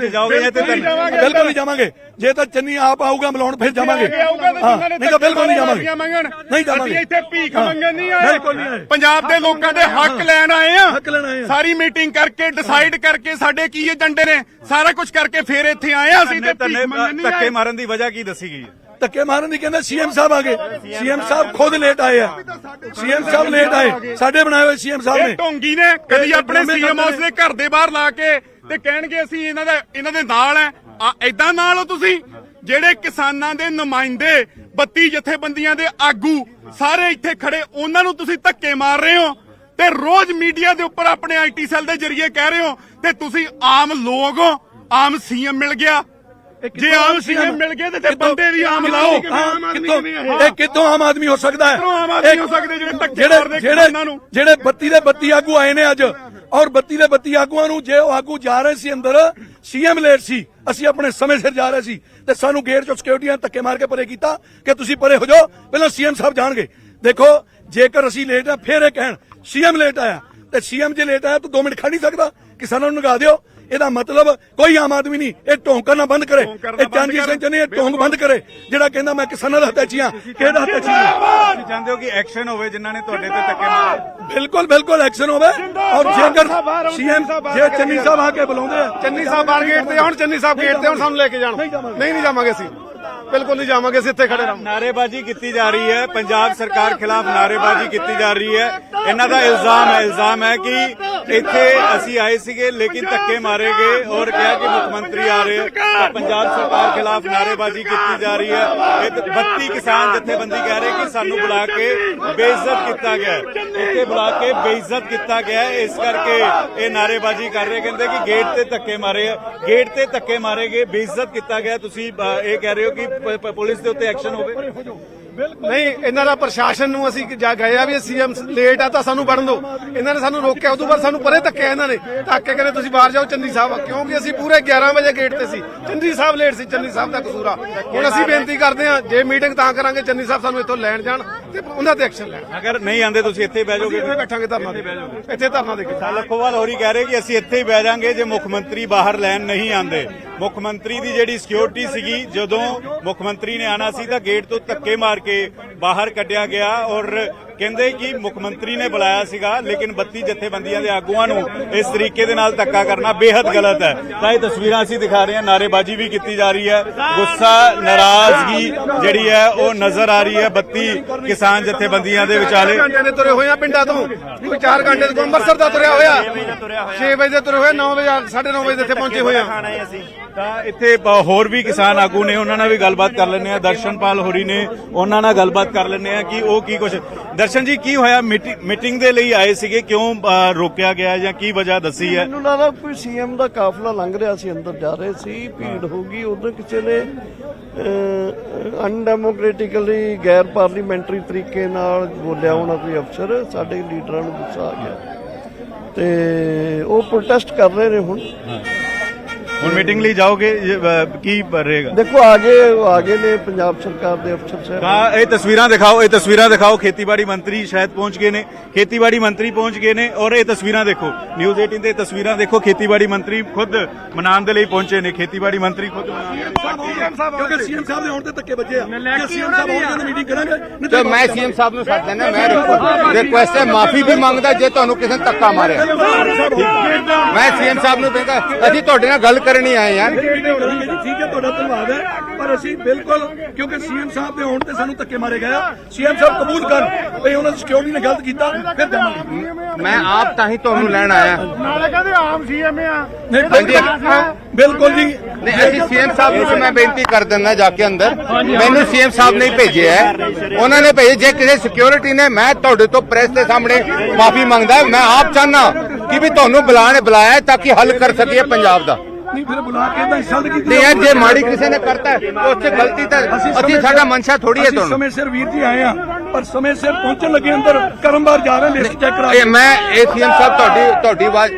ਜਾਓਗੇ ਜਾਂ ਤੇ ਬਿਲਕੁਲ ਨਹੀਂ ਜਾਵਾਂਗੇ। ਜੇ ਤਾਂ ਚੰਨੀ ਆਪ ਆਊਗਾ ਮਿਲਾਉਣ ਫਿਰ ਜਾਵਾਂਗੇ, ਨਹੀਂ ਤਾਂ ਬਿਲਕੁਲ ਨਹੀਂ ਜਾਵਾਂਗੇ। ਨਹੀਂ ਜਾਵਾਂਗੇ, ਇੱਥੇ ਭੀਖ ਮੰਗਣ ਨਹੀਂ ਆਏ, ਬਿਲਕੁਲ ਨਹੀਂ ਆਏ। ਪੰਜਾਬ ਦੇ ਲੋਕਾਂ ਦੇ ਹੱਕ ਲੈਣ ਆਏ ਆ। ਹੱਕ ਲੈਣ ਆਏ ਆ। ਸਾਰੀ ਮੀਟਿੰਗ ਕਰਕੇ ਡਿਸਾਈਡ ਕਰਕੇ ਸਾਡੇ ਕੀ ਏਜੰਡੇ ਨੇ ਸਾਰਾ ਕੁਝ ਕਰਕੇ ਫੇਰ ਇੱਥੇ ਆਏ ਆ। ਅਸੀਂ ਤੇ ਭੀਖ ਮੰਗਣ ਨਹੀਂ ਧੱਕੇ ਆਏ। ਮਾਰਨ ਦੀ ਵਜ੍ਹਾ ਕੀ ਦੱਸੀ ਗਈ ਹੈ? ਧੱਕੇ ਮਾਰਨ ਦੀ ਕਹਿੰਦਾ ਸੀਐਮ ਸਾਹਿਬ ਆ ਗਏ। ਸੀਐਮ ਸਾਹਿਬ ਖੁਦ ਲੇਟ ਆਏ ਆ। ਸੀਐਮ ਸਾਹਿਬ ਲੇਟ ਆਏ, ਸਾਡੇ ਬਣਾਏ ਹੋਏ ਸੀਐਮ ਸਾਹਿਬ ਇਹ ਨੇ। ਢੋਂਗੀ ਨੇ ਕਦੀ ਆਪਣੇ ਸੀਐਮ ਹਾਊਸ ਦੇ ਘਰ ਦੇ ਬਾਹਰ ਲਾ ਕੇ ਤੇ ਕਹਿਣਗੇ ਅਸੀਂ ਇਹਨਾਂ ਦੇ ਨਾਲ ਹੈ। ਏਦਾਂ ਨਾਲ ਹੋ ਤੁਸੀਂ, ਜਿਹੜੇ ਕਿਸਾਨਾਂ ਦੇ ਨੁਮਾਇੰਦੇ 32 ਜਥੇਬੰਦੀਆਂ ਦੇ ਆਗੂ ਸਾਰੇ ਇੱਥੇ ਖੜੇ, ਉਹਨਾਂ ਨੂੰ ਤੁਸੀਂ ਧੱਕੇ ਮਾਰ ਰਹੇ ਹੋ ਤੇ ਰੋਜ਼ ਮੀਡੀਆ ਦੇ ਉੱਪਰ ਆਪਣੇ ਆਈਟੀ ਸੈੱਲ ਦੇ ਜ਼ਰੀਏ ਕਹਿ ਰਹੇ ਹੋ ਤੇ ਤੁਸੀਂ ਆਮ ਲੋਕ ਹੋ। ਆਮ ਸੀਐਮ ਮਿਲ ਗਿਆ, ਜੇ ਆਮ ਸੀਐਮ ਮਿਲ ਗਏ ਤੇ ਬੰਦੇ ਵੀ ਆਮ ਲਾਓ। ਇਹ ਕਿੱਥੋਂ ਆਮ ਆਦਮੀ ਹੋ ਸਕਦਾ ਹੈ? ਆਮ ਆਦਮੀ ਹੋ ਸਕਦੇ ਜਿਹੜੇ ਧੱਕੇ ਮਾਰਦੇ ਕਿਸਾਨਾਂ ਨੂੰ। ਜਿਹੜੇ 32 ਦੇ 32 ਆਗੂ ਆਏ ਨੇ ਅੱਜ, ਔਰ 32 ਦੇ 32 ਆਗੂਆਂ ਨੂੰ ਜੇ ਉਹ ਆਗੂ ਜਾ ਰਹੇ ਸੀ ਅੰਦਰ, ਸੀਐਮ ਲੇਟ ਸੀ, ਅਸੀਂ ਆਪਣੇ ਸਮੇਂ ਸਿਰ ਜਾ ਰਹੇ ਸੀ ਤੇ ਸਾਨੂੰ ਗੇਟ ਚੋਂ ਸਿਕਿਉਰਿਟੀਆਂ ਧੱਕੇ ਮਾਰ ਕੇ ਪਰੇ ਕੀਤਾ ਕਿ ਤੁਸੀਂ ਪਰੇ ਹੋ ਜਾਓ, ਪਹਿਲਾਂ ਸੀਐਮ ਸਾਹਿਬ ਜਾਣਗੇ। ਦੇਖੋ, ਜੇਕਰ ਅਸੀਂ ਲੇਟ ਆ ਫਿਰ ਇਹ ਕਹਿਣ ਸੀਐਮ ਲੇਟ ਆਇਆ, ਤੇ ਸੀਐਮ ਜੇ ਲੇਟ ਆਇਆ ਤਾਂ 2 ਮਿੰਟ ਖੜ ਨਹੀਂ ਸਕਦਾ। ਕਿਸਾਨਾਂ ਨੂੰ ਨਗਾ ਦਿਓ। ਇਹਦਾ ਮਤਲਬ ਕੋਈ ਆਮ ਆਦਮੀ ਨਹੀਂ ਇਹ ਢੋਂਗ ਕਰਨਾ ਬੰਦ ਕਰੇ। ਇਹ ਚੰਨੀ ਸਿੰਘ ਚੰਨੀ ਇਹ ਢੋਂਗ ਬੰਦ ਕਰੇ, ਜਿਹੜਾ ਕਹਿੰਦਾ ਮੈਂ ਕਿਸਾਨਾਂ ਦਾ ਹੱਥਾਚੀਆਂ, ਕਿਹੜਾ ਹੱਥਾਚੀਆਂ। ਤੁਸੀਂ ਚਾਹੁੰਦੇ ਹੋ ਕਿ ਐਕਸ਼ਨ ਹੋਵੇ ਜਿਨ੍ਹਾਂ ਨੇ ਤੁਹਾਡੇ ਤੇ ਧੱਕੇ ਮਾਰੇ? ਬਿਲਕੁਲ ਐਕਸ਼ਨ ਹੋਵੇ। ਔਰ ਜੇਕਰ ਸੀਐਮ ਜੇ ਚੰਨੀ ਸਾਹਿਬ ਆ ਕੇ ਬੁਲਾਉਂਦੇ ਆ, ਚੰਨੀ ਸਾਹਿਬ ਬਾਹਰ ਗੇਟ ਤੇ ਆਉਣ, ਚੰਨੀ ਸਾਹਿਬ ਗੇਟ ਤੇ ਆਉਣ, ਸਾਨੂੰ ਲੈ ਕੇ ਜਾਣ। ਨਹੀਂ ਜਾਵਾਂਗੇ ਅਸੀਂ, ਬਿਲਕੁਲ ਨਹੀਂ ਜਾਵਾਂਗੇ। ਅਸੀਂ ਇੱਥੇ ਖੜੇ ਰਹਾਂਗੇ। ਨਾਅਰੇਬਾਜ਼ੀ ਕੀਤੀ ਜਾ ਰਹੀ ਹੈ, ਪੰਜਾਬ ਸਰਕਾਰ ਖਿਲਾਫ ਨਾਅਰੇਬਾਜ਼ੀ ਕੀਤੀ ਜਾ ਰਹੀ ਹੈ। ਇਹਨਾਂ ਦਾ ਇਲਜ਼ਾਮ ਹੈ ਕਿ ਇੱਥੇ ਅਸੀਂ ਆਏ ਸੀਗੇ ਲੇਕਿਨ ਧੱਕੇ ਮਾਰੇ ਗਏ ਔਰ ਕਿਹਾ ਕਿ ਮੁੱਖ ਮੰਤਰੀ ਆ ਰਹੇ ਤਾਂ ਪੰਜਾਬ ਸਰਕਾਰ ਖਿਲਾਫ ਨਾਅਰੇਬਾਜ਼ੀ ਕੀਤੀ ਜਾ ਰਹੀ ਹੈ। ਇਹ 32 ਕਿਸਾਨ ਜਥੇਬੰਦੀ ਕਹਿ ਰਹੇ ਕਿ ਸਾਨੂੰ ਬੁਲਾ ਕੇ ਬੇਇੱਜ਼ਤ ਕੀਤਾ ਗਿਆ, ਇੱਥੇ ਬੁਲਾ ਕੇ ਬੇਇੱਜ਼ਤ ਕੀਤਾ ਗਿਆ, ਇਸ ਕਰਕੇ ਇਹ ਨਾਅਰੇਬਾਜ਼ੀ ਕਰ ਰਹੇ। ਕਹਿੰਦੇ ਕਿ ਗੇਟ ਤੇ ਧੱਕੇ ਮਾਰੇ ਗਏ, ਬੇਇੱਜ਼ਤ ਕੀਤਾ ਗਿਆ। ਤੁਸੀਂ ਇਹ ਕਹਿ ਰਹੇ ਹੋ ਕਿ ਪੁਲਿਸ ਦੇ ਉੱਤੇ ਐਕਸ਼ਨ ਹੋਵੇ? ਨਹੀਂ, ਇਹਨਾਂ ਦਾ ਪ੍ਰਸ਼ਾਸਨ ਨੂੰ ਅਸੀਂ ਗਏ ਆ ਵੀ ਸੀਐਮ ਲੇਟ ਆ ਤਾਂ ਸਾਨੂੰ ਵੜਨ ਦਿਓ। ਇਹਨਾਂ ਨੇ ਸਾਨੂੰ ਰੋਕਿਆ, ਉਦੋਂ ਬਾਅਦ ਸਾਨੂੰ ਪਰੇ ਧੱਕਿਆ। ਇਹਨਾਂ ਨੇ ਧੱਕੇ ਕਹਿੰਦੇ ਤੁਸੀਂ ਬਾਹਰ ਜਾਓ ਚੰਨੀ ਸਾਹਿਬ, ਕਿਉਂਕਿ ਅਸੀਂ ਪੂਰੇ 11 ਵਜੇ ਗੇਟ ਤੇ ਸੀ। ਚੰਨੀ ਸਾਹਿਬ ਲੇਟ ਸੀ, ਚੰਨੀ ਸਾਹਿਬ ਦਾ ਕਸੂਰ ਆ। ਹੁਣ ਅਸੀਂ ਬੇਨਤੀ ਕਰਦੇ ਹਾਂ, ਜੇ ਮੀਟਿੰਗ ਤਾਂ ਕਰਾਂਗੇ ਚੰਨੀ ਸਾਹਿਬ ਸਾਨੂੰ ਇੱਥੋਂ ਲੈਣ ਜਾਣ ਤੇ ਉਹਨਾਂ ਤੇ ਐਕਸ਼ਨ ਲੈਣ। ਅਗਰ ਨਹੀਂ ਆਂਦੇ ਤੁਸੀਂ ਇੱਥੇ ਬਹਿ ਜਾਓਗੇ? ਇੱਥੇ ਬੈਠਾਂਗੇ, ਧਰਨਾ ਦੇ ਇੱਥੇ ਧਰਨਾ ਦੇ ਕੇ। ਲੱਖੋਵਾਲ ਹੋਰੀ ਕਹਿ ਰਹੇ ਕਿ ਅਸੀਂ ਇੱਥੇ ਹੀ ਬਹਿ ਜਾਾਂਗੇ ਜੇ ਮੁੱਖ ਮੰਤਰੀ ਬਾਹਰ ਲੈਣ ਨਹੀਂ ਆਂਦੇ। ਮੁੱਖ ਮੰਤਰੀ ਦੀ ਜਿਹੜੀ ਸਿਕਿਉਰਿਟੀ ਸੀਗੀ, ਜਦੋਂ ਮੁੱਖ ਮੰਤਰੀ ਨੇ ਆਣਾ ਸੀ ਤਾਂ ਗੇਟ ਤੋਂ ਧੱਕੇ ਮਾਰ ਕੇ ਬਾਹਰ ਕੱਢਿਆ ਗਿਆ ਔਰ ਕਹਿੰਦੇ ਕਿ ਮੁੱਖ ਮੰਤਰੀ ਨੇ ਬੁਲਾਇਆ ਸੀਗਾ ਲੇਕਿਨ 32 ਜਥੇਬੰਦੀਆਂ ਦੇ ਆਗੂਆਂ ਨੂੰ ਇਸ ਤਰੀਕੇ ਦੇ ਨਾਲ ਧੱਕਾ ਕਰਨਾ ਬੇहद ਗਲਤ ਹੈ। ਤਾਂ ਇਹ ਤਸਵੀਰਾਂ ਅਸੀਂ ਦਿਖਾ ਰਹੇ ਹਾਂ, ਨਾਅਰੇਬਾਜ਼ੀ ਵੀ ਕੀਤੀ ਜਾ ਰਹੀ ਹੈ, ਗੁੱਸਾ ਨਾਰਾਜ਼ਗੀ ਜਿਹੜੀ ਹੈ ਉਹ ਨਜ਼ਰ ਆ ਰਹੀ ਹੈ 32 ਕਿਸਾਨ ਜਥੇਬੰਦੀਆਂ ਦੇ ਵਿਚਾਲੇ। ਘੰਟੇ ਦੇ ਤੁਰੇ ਹੋਏ ਆ ਪਿੰਡਾਂ ਤੋਂ, ਕੋਈ 4 ਘੰਟੇ ਤੋਂ ਅੰਮ੍ਰਿਤਸਰ ਦਾ ਤੁਰਿਆ ਹੋਇਆ, 6 ਵਜੇ ਦੇ ਤੁਰੇ ਹੋਏ, 9 ਵਜੇ 9:30 ਵਜੇ ਇੱਥੇ ਪਹੁੰਚੇ ਹੋਏ ਆ। ਤਾਂ ਇੱਥੇ ਹੋਰ ਵੀ ਕਿਸਾਨ ਆਗੂ ਨੇ, ਉਹਨਾਂ ਨਾਲ ਵੀ ਗੱਲਬਾਤ ਕਰ ਲੈਂਦੇ ਆ। ਦਰਸ਼ਨਪਾਲ ਹੋਰੀ ਨੇ, ਉਹਨਾਂ ਨਾਲ ਗੱਲਬਾਤ ਕਰ ਲੈਂਦੇ ਆ ਕਿ ਉਹ ਕੀ ਕੁਝ। ਦਰਸ਼ਨ ਜੀ, ਕੀ ਹੋਇਆ? ਮੀਟਿੰਗ ਦੇ ਲਈ ਆਏ ਸੀਗੇ, ਕਿਉਂ ਰੋਕਿਆ ਗਿਆ ਜਾਂ ਕੀ ਵਜ੍ਹਾ ਦੱਸੀ ਹੈ? ਮੈਨੂੰ ਲੱਗਦਾ ਕੋਈ ਸੀਐਮ ਦਾ ਕਾਫਲਾ ਲੰਘ ਰਿਹਾ ਸੀ, ਅੰਦਰ ਜਾ ਰਹੇ ਸੀ, ਭੀੜ ਹੋ ਗਈ। ਉਦੋਂ ਕਿਸੇ ਨੇ ਅਨਡੈਮੋਕ੍ਰੈਟਿਕਲੀ ਗੈਰ ਪਾਰਲੀਮੈਂਟਰੀ ਤਰੀਕੇ ਨਾਲ ਬੋਲਿਆ ਹੋਣਾ ਕੋਈ ਅਫਸਰ, ਸਾਡੇ ਲੀਡਰਾਂ ਨੂੰ ਗੁੱਸਾ ਆ ਗਿਆ ਤੇ ਉਹ ਪ੍ਰੋਟੈਸਟ ਕਰ ਰਹੇ ਨੇ। ਹੁਣ ਮੀਟਿੰਗ ਲਈ ਜਾਓਗੇ, ਕੀ ਰਹੇਗਾ? ਦੇਖੋ ਆਗੇ ਨੇ ਪੰਜਾਬ ਸਰਕਾਰ ਦੇ ਅਫਸਰ ਸਾਹਿਬ। ਤਾਂ ਇਹ ਤਸਵੀਰਾਂ ਦਿਖਾਓ। ਖੇਤੀਬਾੜੀ ਮੰਤਰੀ ਸ਼ਾਇਦ ਪਹੁੰਚ ਗਏ ਨੇ, ਖੇਤੀਬਾੜੀ ਮੰਤਰੀ ਪਹੁੰਚ ਗਏ ਨੇ ਔਰ ਇਹ ਤਸਵੀਰਾਂ ਦੇਖੋ, ਨਿਊਜ਼ 18 ਤੇ ਤਸਵੀਰਾਂ ਦੇਖੋ। ਖੇਤੀਬਾੜੀ ਮੰਤਰੀ ਖੁਦ ਮਨਾਉਣ ਦੇ ਲਈ ਪਹੁੰਚੇ ਨੇ। ਖੇਤੀਬਾੜੀ ਮੰਤਰੀ ਖੁਦ ਕਿਉਂਕਿ ਸੀਐਮ ਸਾਹਿਬ ਦੇ ਆਉਣ ਤੇ ਧੱਕੇ ਵੱਜੇ ਆ। ਸੀਐਮ ਸਾਹਿਬ ਆਉਣਗੇ ਮੀਟਿੰਗ ਕਰਾਂਗੇ ਤੇ ਮੈਂ ਸੀਐਮ ਸਾਹਿਬ ਨੂੰ ਸੱਦ ਲੈਣਾ। ਮੈਂ ਰਿਕੁਐਸਟ ਹੈ, ਮਾਫੀ ਵੀ ਮੰਗਦਾ ਜੇ ਤੁਹਾਨੂੰ ਕਿਸੇ ਨੇ ਧੱਕਾ ਮਾਰਿਆ। ਮੈਂ ਸੀਐਮ ਸਾਹਿਬ ਨੂੰ ਕਹਿੰਦਾ ਅਸੀਂ ਤੁਹਾਡੇ ਨਾਲ ਗੱਲ ਕਰਨੀ ਆਏ ਯਾਰ। ਠੀਕ ਹੈ, ਤੁਹਾਡਾ ਧੰਨਵਾਦ ਹੈ, ਪਰ ਅਸੀਂ ਬਿਲਕੁਲ ਕਿਉਂਕਿ ਸੀਐਮ ਸਾਹਿਬ ਦੇ ਆਉਣ ਤੇ ਸਾਨੂੰ ਧੱਕੇ ਮਾਰੇ ਗਏ ਆ। ਸੀਐਮ ਸਾਹਿਬ ਕਬੂਲ ਕਰਨ ਵੀ ਉਹਨਾਂ ਦੀ ਸਿਕਿਉਰਿਟੀ ਨੇ ਗਲਤ ਕੀਤਾ, ਫਿਰ ਦੇਵਾਂਗੇ। ਮੈਂ ਆਪ ਤਾਂ ਹੀ ਤੁਹਾਨੂੰ ਲੈਣ ਆਇਆ। ਨਾਲੇ ਕਹਿੰਦੇ ਆਮ ਸੀਐਮ ਆ। ਬਿਲਕੁਲ ਜੀ। ਨਹੀਂ, ਅਸੀਂ ਸੀਐਮ ਸਾਹਿਬ ਨੂੰ ਮੈਂ ਬੇਨਤੀ ਕਰ ਦਿੰਦਾ ਜਾ ਕੇ ਅੰਦਰ। ਮੈਨੂੰ ਸੀਐਮ ਸਾਹਿਬ ਨੇ ਭੇਜਿਆ ਹੈ, ਉਹਨਾਂ ਨੇ ਭੇਜਿਆ। ਜੇ ਕਿਸੇ ਸਿਕਿਉਰਿਟੀ ਨੇ, ਮੈਂ ਤੁਹਾਡੇ ਤੋਂ ਪ੍ਰੈਸ ਦੇ ਸਾਹਮਣੇ ਮਾਫੀ ਮੰਗਦਾ। ਮੈਂ ਆਪ ਚਾਹੁੰਦਾ ਕਿ ਵੀ ਤੁਹਾਨੂੰ ਬੁਲਾਇਆ ਤਾਂ ਕਿ ਹੱਲ ਕਰ ਸਕੀਏ ਪੰਜਾਬ ਦਾ। ਨਹੀਂ, ਫਿਰ ਬੁਲਾ ਕੇ ਤਾਂ ਇੰਸਲਟ ਕੀਤੀ। ਨਹੀਂ ਯਾਰ, ਜੇ ਮਾੜੀ ਕਿਸੇ ਨੇ ਕਰਤਾ ਉਸ ਤੇ ਗਲਤੀ ਤਾਂ ਅਸੀਂ, ਸਾਡਾ ਮਨਸ਼ਾ ਥੋੜੀ ਹੈ ਤੁਹਾਨੂੰ। ਸਮੇਂ ਸਿਰ ਵੀਰ ਜੀ ਆਏ ਆ, ਪਰ ਸਮੇਂ ਸਿਰ ਪਹੁੰਚਣ ਲੱਗੇ ਅੰਦਰ ਕਰਮਵਾਰ ਜਾ ਰਹੇ ਲਿਸਟ ਚੈੱਕ ਕਰਾ ਕੇ। ਮੈਂ ਸੀਐਮ ਸਾਹਿਬ ਤੁਹਾਡੀ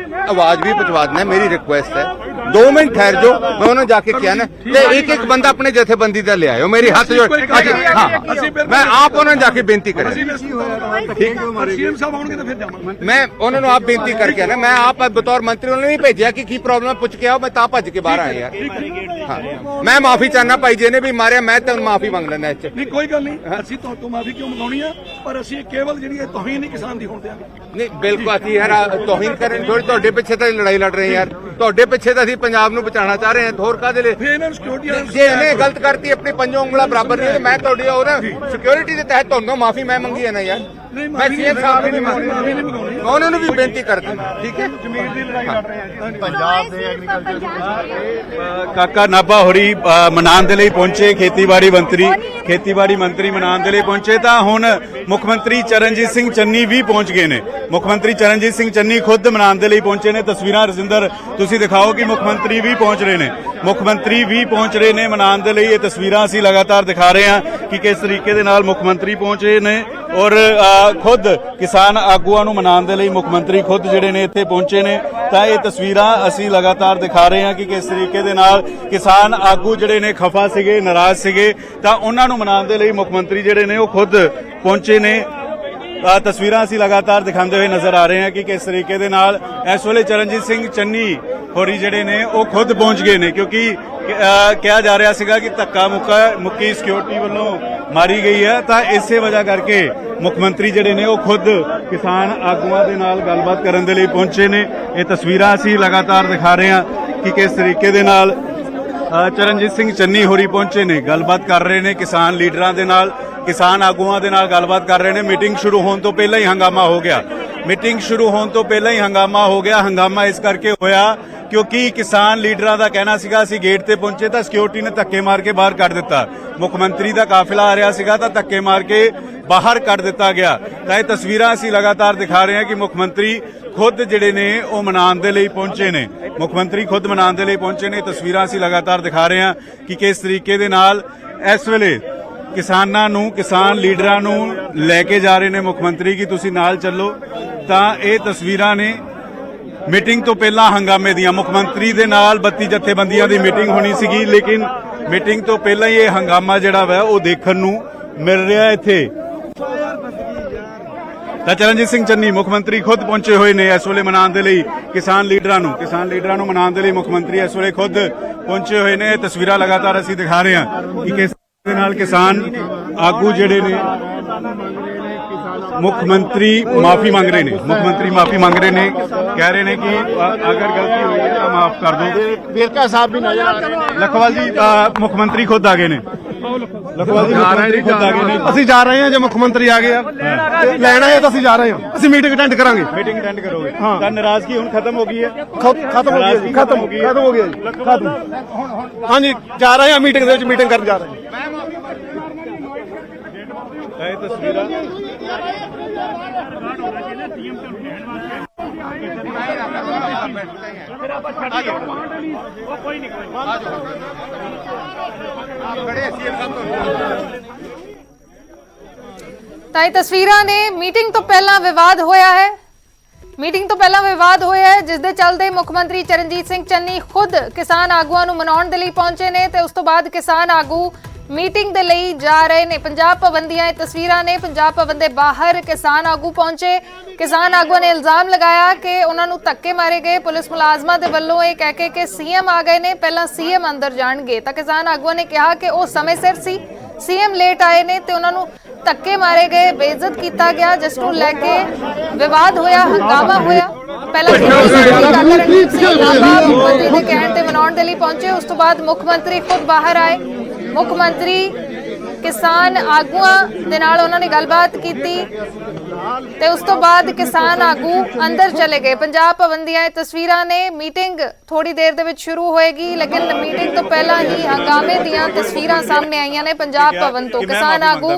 आवाज भी पहुंचा देना, मेरी रिक्वेस्ट है 2 मिनट ठहर जाओ, मैं उन्होंने जाके किया ना ते एक एक बंदा अपने जथेबंदी का ले आयो, मेरी हाथ जोड़ हाँ मैं आप उन्होंने जाके बेनती करें, सीएम साहब आउणगे तो फिर जावांगे। मैं उन्होंने आप बेनती करके ना, मैं आप बतौर मंत्री उन्होंने नहीं भेजा कि प्रॉब्लम पुछ के आओ, मैं ता भज के बाहर आया यार। हाँ मैं माफी चाहना भाई जी ने भी मारिया, मैं तो माफी मंग लेना इस च। नहीं कोई गल नहीं, ਅਸੀਂ ਤੋਂ ਮਾਫੀ ਕਿਉਂ ਮੰਗਾਉਣੀ ਆ, ਪਰ ਅਸੀਂ ਕੇਵਲ ਜਿਹੜੀ ਹੈ ਤੋਹੀਨ ਹੀ ਕਿਸਾਨ ਦੀ ਹੋਣ ਦਿਆਂਗੇ। ਨਹੀਂ ਬਿਲਕੁਲ ਅਸੀਂ ਯਾਰ ਤੋਹੀਨ ਕਰਨ ਥੋੜੀ, ਤੁਹਾਡੇ ਪਿੱਛੇ ਤਾਂ ਲੜਾਈ ਲੜ ਰਹੇ ਯਾਰ, ਤੁਹਾਡੇ ਪਿੱਛੇ ਤਾਂ ਅਸੀਂ ਪੰਜਾਬ ਨੂੰ ਬਚਾਉਣਾ ਚਾਹ ਰਹੇ ਹਾਂ, ਹੋਰ ਕਾਹਦੇ ਲਈ? ਫਿਰ ਇਹਨਾਂ ਨੂੰ ਸਿਕਿਉਰਿਟੀ ਜੇ ਇਹਨੇ ਗਲਤ ਕਰਤੀ ਆਪਣੀ ਪੰਜੋਂ ਉਂਗਲਾਂ ਬਰਾਬਰ ਨਹੀਂ, ਮੈਂ ਤੁਹਾਡੀ ਉਹ ਸਿਕਿਉਰਿਟੀ ਦੇ ਤਹਿਤ ਤੁਹਾਨੂੰ ਮਾਫੀ ਮੈਂ ਮੰਗੀ ਹੈ ਨਾ ਯਾਰ, ਮੈਂ ਸੀਐਮ ਸਾਹਿਬ ਨੂੰ ਵੀ ਮਾਫੀ ਨਹੀਂ ਮੰਗਾਉਣੀ, ਮੈਂ ਉਹਨਾਂ ਨੂੰ ਵੀ ਬੇਨਤੀ ਕਰਦਾ, ਠੀਕ ਹੈ। ਜ਼ਮੀਨ ਦੀ ਲੜਾਈ ਲੜ ਰਹੇ ਆ ਪੰਜਾਬ ਦੇ ਐਗਰੀਕਲਚਰ ਕਾਕਾ ਨਾਭਾ ਹੋਰੀ ਮਨਾਉਣ ਦੇ ਲਈ ਪਹੁੰਚੇ, ਖੇਤੀਬਾੜੀ ਮੰਤਰੀ ਮਨਾਉਣ ਦੇ ਲਈ ਪਹੁੰਚੇ, ਤਾਂ ਹੁਣ ਮੁੱਖ ਮੰਤਰੀ ਚਰਨਜੀਤ ਸਿੰਘ ਚੰਨੀ ਵੀ ਪਹੁੰਚ ਗਏ ਨੇ। ਮੁੱਖ ਮੰਤਰੀ ਚਰਨਜੀਤ ਸਿੰਘ ਚੰਨੀ ਖੁਦ ਮਨਾਉਣ ਦੇ ਲਈ ਪਹੁੰਚੇ ਨੇ। ਤਸਵੀਰਾਂ ਰਜਿੰਦਰ ਤੁਸੀਂ ਦਿਖਾਓ ਕਿ ਮੁੱਖ ਮੰਤਰੀ ਵੀ ਪਹੁੰਚ ਰਹੇ ਨੇ ਮਨਾਉਣ ਦੇ ਲਈ। ਇਹ ਤਸਵੀਰਾਂ ਅਸੀਂ ਲਗਾਤਾਰ ਦਿਖਾ ਰਹੇ ਹਾਂ ਕਿ ਕਿਸ ਤਰੀਕੇ ਦੇ ਨਾਲ ਮੁੱਖ ਮੰਤਰੀ ਪਹੁੰਚੇ ਨੇ, ਔਰ ਖੁਦ ਕਿਸਾਨ ਆਗੂਆਂ ਨੂੰ ਮਨਾਉਣ ਦੇ ਲਈ ਮੁੱਖ ਮੰਤਰੀ ਖੁਦ ਜਿਹੜੇ ਨੇ ਇੱਥੇ ਪਹੁੰਚੇ ਨੇ। ਤਾਂ ਇਹ ਤਸਵੀਰਾਂ ਅਸੀਂ ਲਗਾਤਾਰ ਦਿਖਾ ਰਹੇ ਹਾਂ ਕਿ ਕਿਸ ਤਰੀਕੇ ਦੇ ਨਾਲ ਕਿਸਾਨ ਆਗੂ ਜਿਹੜੇ ਨੇ ਖਫਾ ਸੀਗੇ, ਨਾਰਾਜ਼ ਸੀਗੇ, ਤਾਂ ਉਹਨਾਂ ਨੂੰ ਮਨਾਉਣ ਦੇ ਲਈ ਮੁੱਖ ਮੰਤਰੀ ਜਿਹੜੇ ਨੇ ਉਹ ਖੁਦ ਪਹੁੰਚੇ ਨੇ। ਤਸਵੀਰਾਂ ਅਸੀਂ ਲਗਾਤਾਰ ਦਿਖਾਉਂਦੇ ਹੋਏ ਨਜ਼ਰ ਆ ਰਹੇ ਹਾਂ ਕਿ ਕਿਸ ਤਰੀਕੇ ਦੇ ਨਾਲ ਇਸ ਵੇਲੇ ਚਰਨਜੀਤ ਸਿੰਘ ਚੰਨੀ ਹੋਰੀ ਜਿਹੜੇ ਨੇ ਉਹ ਖੁਦ ਪਹੁੰਚ ਗਏ ਨੇ, ਕਿਉਂਕਿ ਕਿਹਾ ਜਾ ਰਿਹਾ ਸੀਗਾ ਕਿ ਧੱਕਾ ਮੁੱਕੀ ਸਿਕਿਉਰਿਟੀ ਵੱਲੋਂ ਮਾਰੀ ਗਈ ਹੈ। ਤਾਂ ਇਸੇ ਵਜ੍ਹਾ ਕਰਕੇ ਮੁੱਖ ਮੰਤਰੀ ਜਿਹੜੇ ਨੇ ਉਹ ਖੁਦ ਕਿਸਾਨ ਆਗੂਆਂ ਦੇ ਨਾਲ ਗੱਲਬਾਤ ਕਰਨ ਦੇ ਲਈ ਪਹੁੰਚੇ ਨੇ। ਇਹ ਤਸਵੀਰਾਂ ਅਸੀਂ ਲਗਾਤਾਰ ਦਿਖਾ ਰਹੇ ਹਾਂ ਕਿ ਕਿਸ ਤਰੀਕੇ ਦੇ ਨਾਲ ਚਰਨਜੀਤ ਸਿੰਘ ਚੰਨੀ ਹੋਰੀ ਪਹੁੰਚੇ ਨੇ, ਗੱਲਬਾਤ ਕਰ ਰਹੇ ਨੇ ਕਿਸਾਨ ਲੀਡਰਾਂ ਦੇ ਨਾਲ, ਕਿਸਾਨ ਆਗੂਆਂ ਦੇ ਨਾਲ ਗੱਲਬਾਤ ਕਰ ਰਹੇ ਨੇ। ਮੀਟਿੰਗ ਸ਼ੁਰੂ ਹੋਣ ਤੋਂ ਪਹਿਲਾਂ ਹੀ ਹੰਗਾਮਾ ਹੋ ਗਿਆ। ਹੰਗਾਮਾ ਇਸ ਕਰਕੇ ਹੋਇਆ ਕਿਉਂਕਿ ਕਿਸਾਨ ਲੀਡਰਾਂ ਦਾ ਕਹਿਣਾ ਸੀਗਾ ਅਸੀਂ ਗੇਟ ਤੇ ਪਹੁੰਚੇ ਤਾਂ ਸਿਕਿਉਰਿਟੀ ਨੇ ਧੱਕੇ ਮਾਰ ਕੇ ਬਾਹਰ ਕੱਢ ਦਿੱਤਾ। ਮੁੱਖ ਮੰਤਰੀ ਦਾ ਕਾਫਿਲਾ ਆ ਰਿਹਾ ਸੀਗਾ ਤਾਂ ਧੱਕੇ ਮਾਰ ਕੇ ਬਾਹਰ ਕੱਢ ਦਿੱਤਾ ਗਿਆ। ਤਾਂ ਇਹ ਤਸਵੀਰਾਂ ਅਸੀਂ ਲਗਾਤਾਰ ਦਿਖਾ ਰਹੇ ਹਾਂ ਕਿ ਮੁੱਖ ਮੰਤਰੀ ਖੁਦ ਜਿਹੜੇ ਨੇ ਉਹ ਮਨਾਉਣ ਦੇ ਲਈ ਪਹੁੰਚੇ ਨੇ। ਤਸਵੀਰਾਂ ਅਸੀਂ ਲਗਾਤਾਰ ਦਿਖਾ ਰਹੇ ਹਾਂ ਕਿ ਕਿਸ ਤਰੀਕੇ ਦੇ ਨਾਲ ਇਸ ਵੇਲੇ ਕਿਸਾਨਾਂ ਨੂੰ, ਕਿਸਾਨ ਲੀਡਰਾਂ ਨੂੰ ਲੈ ਕੇ ਜਾ ਰਹੇ ਨੇ ਮੁੱਖ ਮੰਤਰੀ ਕਿ ਤੁਸੀਂ ਨਾਲ ਚੱਲੋ। ਤਾਂ ਇਹ ਤਸਵੀਰਾਂ ਨੇ ਮੀਟਿੰਗ ਤੋਂ ਪਹਿਲਾਂ ਹੰਗਾਮੇ ਦੀਆਂ। ਮੁੱਖ ਮੰਤਰੀ ਦੇ ਨਾਲ 32 ਜਥੇਬੰਦੀਆਂ ਦੀ ਮੀਟਿੰਗ ਹੋਣੀ ਸੀਗੀ, ਲੇਕਿਨ ਮੀਟਿੰਗ ਤੋਂ ਪਹਿਲਾਂ ਹੀ ਇਹ ਹੰਗਾਮਾ ਜਿਹੜਾ ਵਾ ਉਹ ਦੇਖਣ ਨੂੰ ਮਿਲ ਰਿਹਾ ਇੱਥੇ। ਤਾਂ ਚਰਨਜੀਤ ਸਿੰਘ ਚੰਨੀ ਮੁੱਖ ਮੰਤਰੀ ਖੁਦ ਪਹੁੰਚੇ ਹੋਏ ਨੇ ਇਸ ਵੇਲੇ ਮਨਾਉਣ ਦੇ ਲਈ ਕਿਸਾਨ ਲੀਡਰਾਂ ਨੂੰ ਮਨਾਉਣ ਦੇ ਲਈ ਮੁੱਖ ਮੰਤਰੀ ਇਸ ਵੇਲੇ ਖੁਦ ਪਹੁੰਚੇ ਹੋਏ ਨੇ। ਤਸਵੀਰਾਂ ਲਗਾਤਾਰ ਅਸੀਂ ਦਿਖਾ ਰਹੇ ਹਾਂ ਕਿ ਕਿਸ ਦੇ ਨਾਲ ਕਿਸਾਨ ਆਗੂ ਜਿਹੜੇ ਨੇ ਮੁੱਖ ਮੰਤਰੀ ਮਾਫੀ ਮੰਗ ਰਹੇ ਨੇ, ਕਹਿ ਰਹੇ ਨੇ ਕਿ ਅਗਰ ਗਲਤੀ ਹੋਈ ਹੈ ਤਾਂ ਮਾਫ ਕਰ ਦਿਓ। ਵੇਰਕਾ ਸਾਹਿਬ ਵੀ ਨਜ਼ਰ ਆ ਰਹੇ ਨੇ। ਲਖਵਾਲ ਜੀ ਮੁੱਖ ਮੰਤਰੀ ਖੁਦ ਆ ਗਏ ਨੇ। ਅਸੀਂ ਜਾ ਰਹੇ ਹਾਂ, ਜੇ ਮੁੱਖ ਮੰਤਰੀ ਆ ਗਏ ਆ ਲੈਣਾ ਹੈ ਤਾਂ ਅਸੀਂ ਜਾ ਰਹੇ ਹਾਂ, ਅਸੀਂ ਮੀਟਿੰਗ ਅਟੈਂਡ ਕਰਾਂਗੇ। ਕਰੋਗੇ ਤਾਂ ਨਾਰਾਜ਼ਗੀ ਹੁਣ ਖਤਮ ਹੋ ਗਈ ਹੈ। ਖਤਮ ਹੋ ਗਿਆ ਜੀ। ਹਾਂਜੀ ਜਾ ਰਹੇ ਹਾਂ, ਮੀਟਿੰਗ ਦੇ ਵਿੱਚ ਮੀਟਿੰਗ ਕਰਨ ਜਾ ਰਹੇ ਹਾਂ। ਇਹ ਤਸਵੀਰਾਂ ਤਾਂ ਇਹ ਤਸਵੀਰਾਂ ਨੇ ਮੀਟਿੰਗ ਤੋਂ ਪਹਿਲਾਂ ਵਿਵਾਦ ਹੋਇਆ ਹੈ ਜਿਸ ਦੇ ਚੱਲਦੇ ਮੁੱਖ ਮੰਤਰੀ ਚਰਨਜੀਤ ਸਿੰਘ ਚੰਨੀ ਖੁਦ ਕਿਸਾਨ ਆਗੂਆਂ ਨੂੰ ਮਨਾਉਣ ਦੇ ਲਈ ਪਹੁੰਚੇ ਨੇ ਤੇ ਉਸ ਤੋਂ ਬਾਅਦ ਕਿਸਾਨ ਆਗੂ ਮੀਟਿੰਗ ਦੇ ਲਈ ਜਾ ਰਹੇ ਨੇ। ਪੰਜਾਬ ਭਵਨ ਦੀਆਂ ਇਹ ਤਸਵੀਰਾਂ ਨੇ। ਪੰਜਾਬ ਭਵਨ ਦੇ ਬਾਹਰ ਕਿਸਾਨ ਆਗੂ ਪਹੁੰਚੇ। ਕਿਸਾਨ ਆਗੂਆਂ ਨੇ ਇਲਜ਼ਾਮ ਲਗਾਇਆ ਕਿ ਉਹਨਾਂ ਨੂੰ ਧੱਕੇ ਮਾਰੇ ਗਏ ਪੁਲਿਸ ਮੁਲਾਜ਼ਮਾਂ ਦੇ ਵੱਲੋਂ, ਇਹ ਕਹਿ ਕੇ ਕਿ ਸੀਐਮ ਆ ਗਏ ਨੇ, ਪਹਿਲਾਂ ਸੀਐਮ ਅੰਦਰ ਜਾਣਗੇ। ਤਾਂ ਕਿਸਾਨ ਆਗੂਆਂ ਨੇ ਕਿਹਾ ਕਿ ਉਹ ਸਮੇਂ ਸਿਰ ਸੀ, ਸੀਐਮ ਲੇਟ ਆਏ ਨੇ ਤੇ ਉਹਨਾਂ ਨੂੰ ਧੱਕੇ ਮਾਰੇ ਗਏ, ਬੇਇੱਜ਼ਤ ਕੀਤਾ ਗਿਆ, ਜਿਸ ਨੂੰ ਲੈ ਕੇ ਵਿਵਾਦ ਹੋਇਆ, ਹੰਗਾਮਾ ਹੋਇਆ। ਪਹਿਲਾਂ ਮੁੱਖ ਮੰਤਰੀ ਦੇ ਕਹਿਣ ਤੇ ਮਨਾਉਣ ਦੇ ਲਈ ਪਹੁੰਚੇ, ਉਸ ਤੋਂ ਬਾਅਦ ਮੁੱਖ ਮੰਤਰੀ ਖੁਦ ਬਾਹਰ ਆਏ। ਮੁੱਖ ਮੰਤਰੀ ਕਿਸਾਨ ਆਗੂਆਂ ਦੇ ਨਾਲ ਉਹਨਾਂ ਨੇ ਗੱਲਬਾਤ ਕੀਤੀ ਤੇ ਉਸ ਤੋਂ ਬਾਅਦ ਕਿਸਾਨ ਆਗੂ ਅੰਦਰ ਚਲੇ ਗਏ। ਪੰਜਾਬ ਭਵਨ ਦੀਆਂ ਇਹ ਤਸਵੀਰਾਂ ਨੇ। ਮੀਟਿੰਗ ਥੋੜੀ ਦੇਰ ਦੇ ਵਿੱਚ ਸ਼ੁਰੂ ਹੋਏਗੀ, ਲੇਕਿਨ ਮੀਟਿੰਗ ਤੋਂ ਪਹਿਲਾਂ ਹੀ ਹੰਗਾਮੇ ਦੀਆਂ ਤਸਵੀਰਾਂ ਸਾਹਮਣੇ ਆਈਆਂ ਨੇ ਪੰਜਾਬ ਭਵਨ ਤੋਂ। ਕਿਸਾਨ ਆਗੂ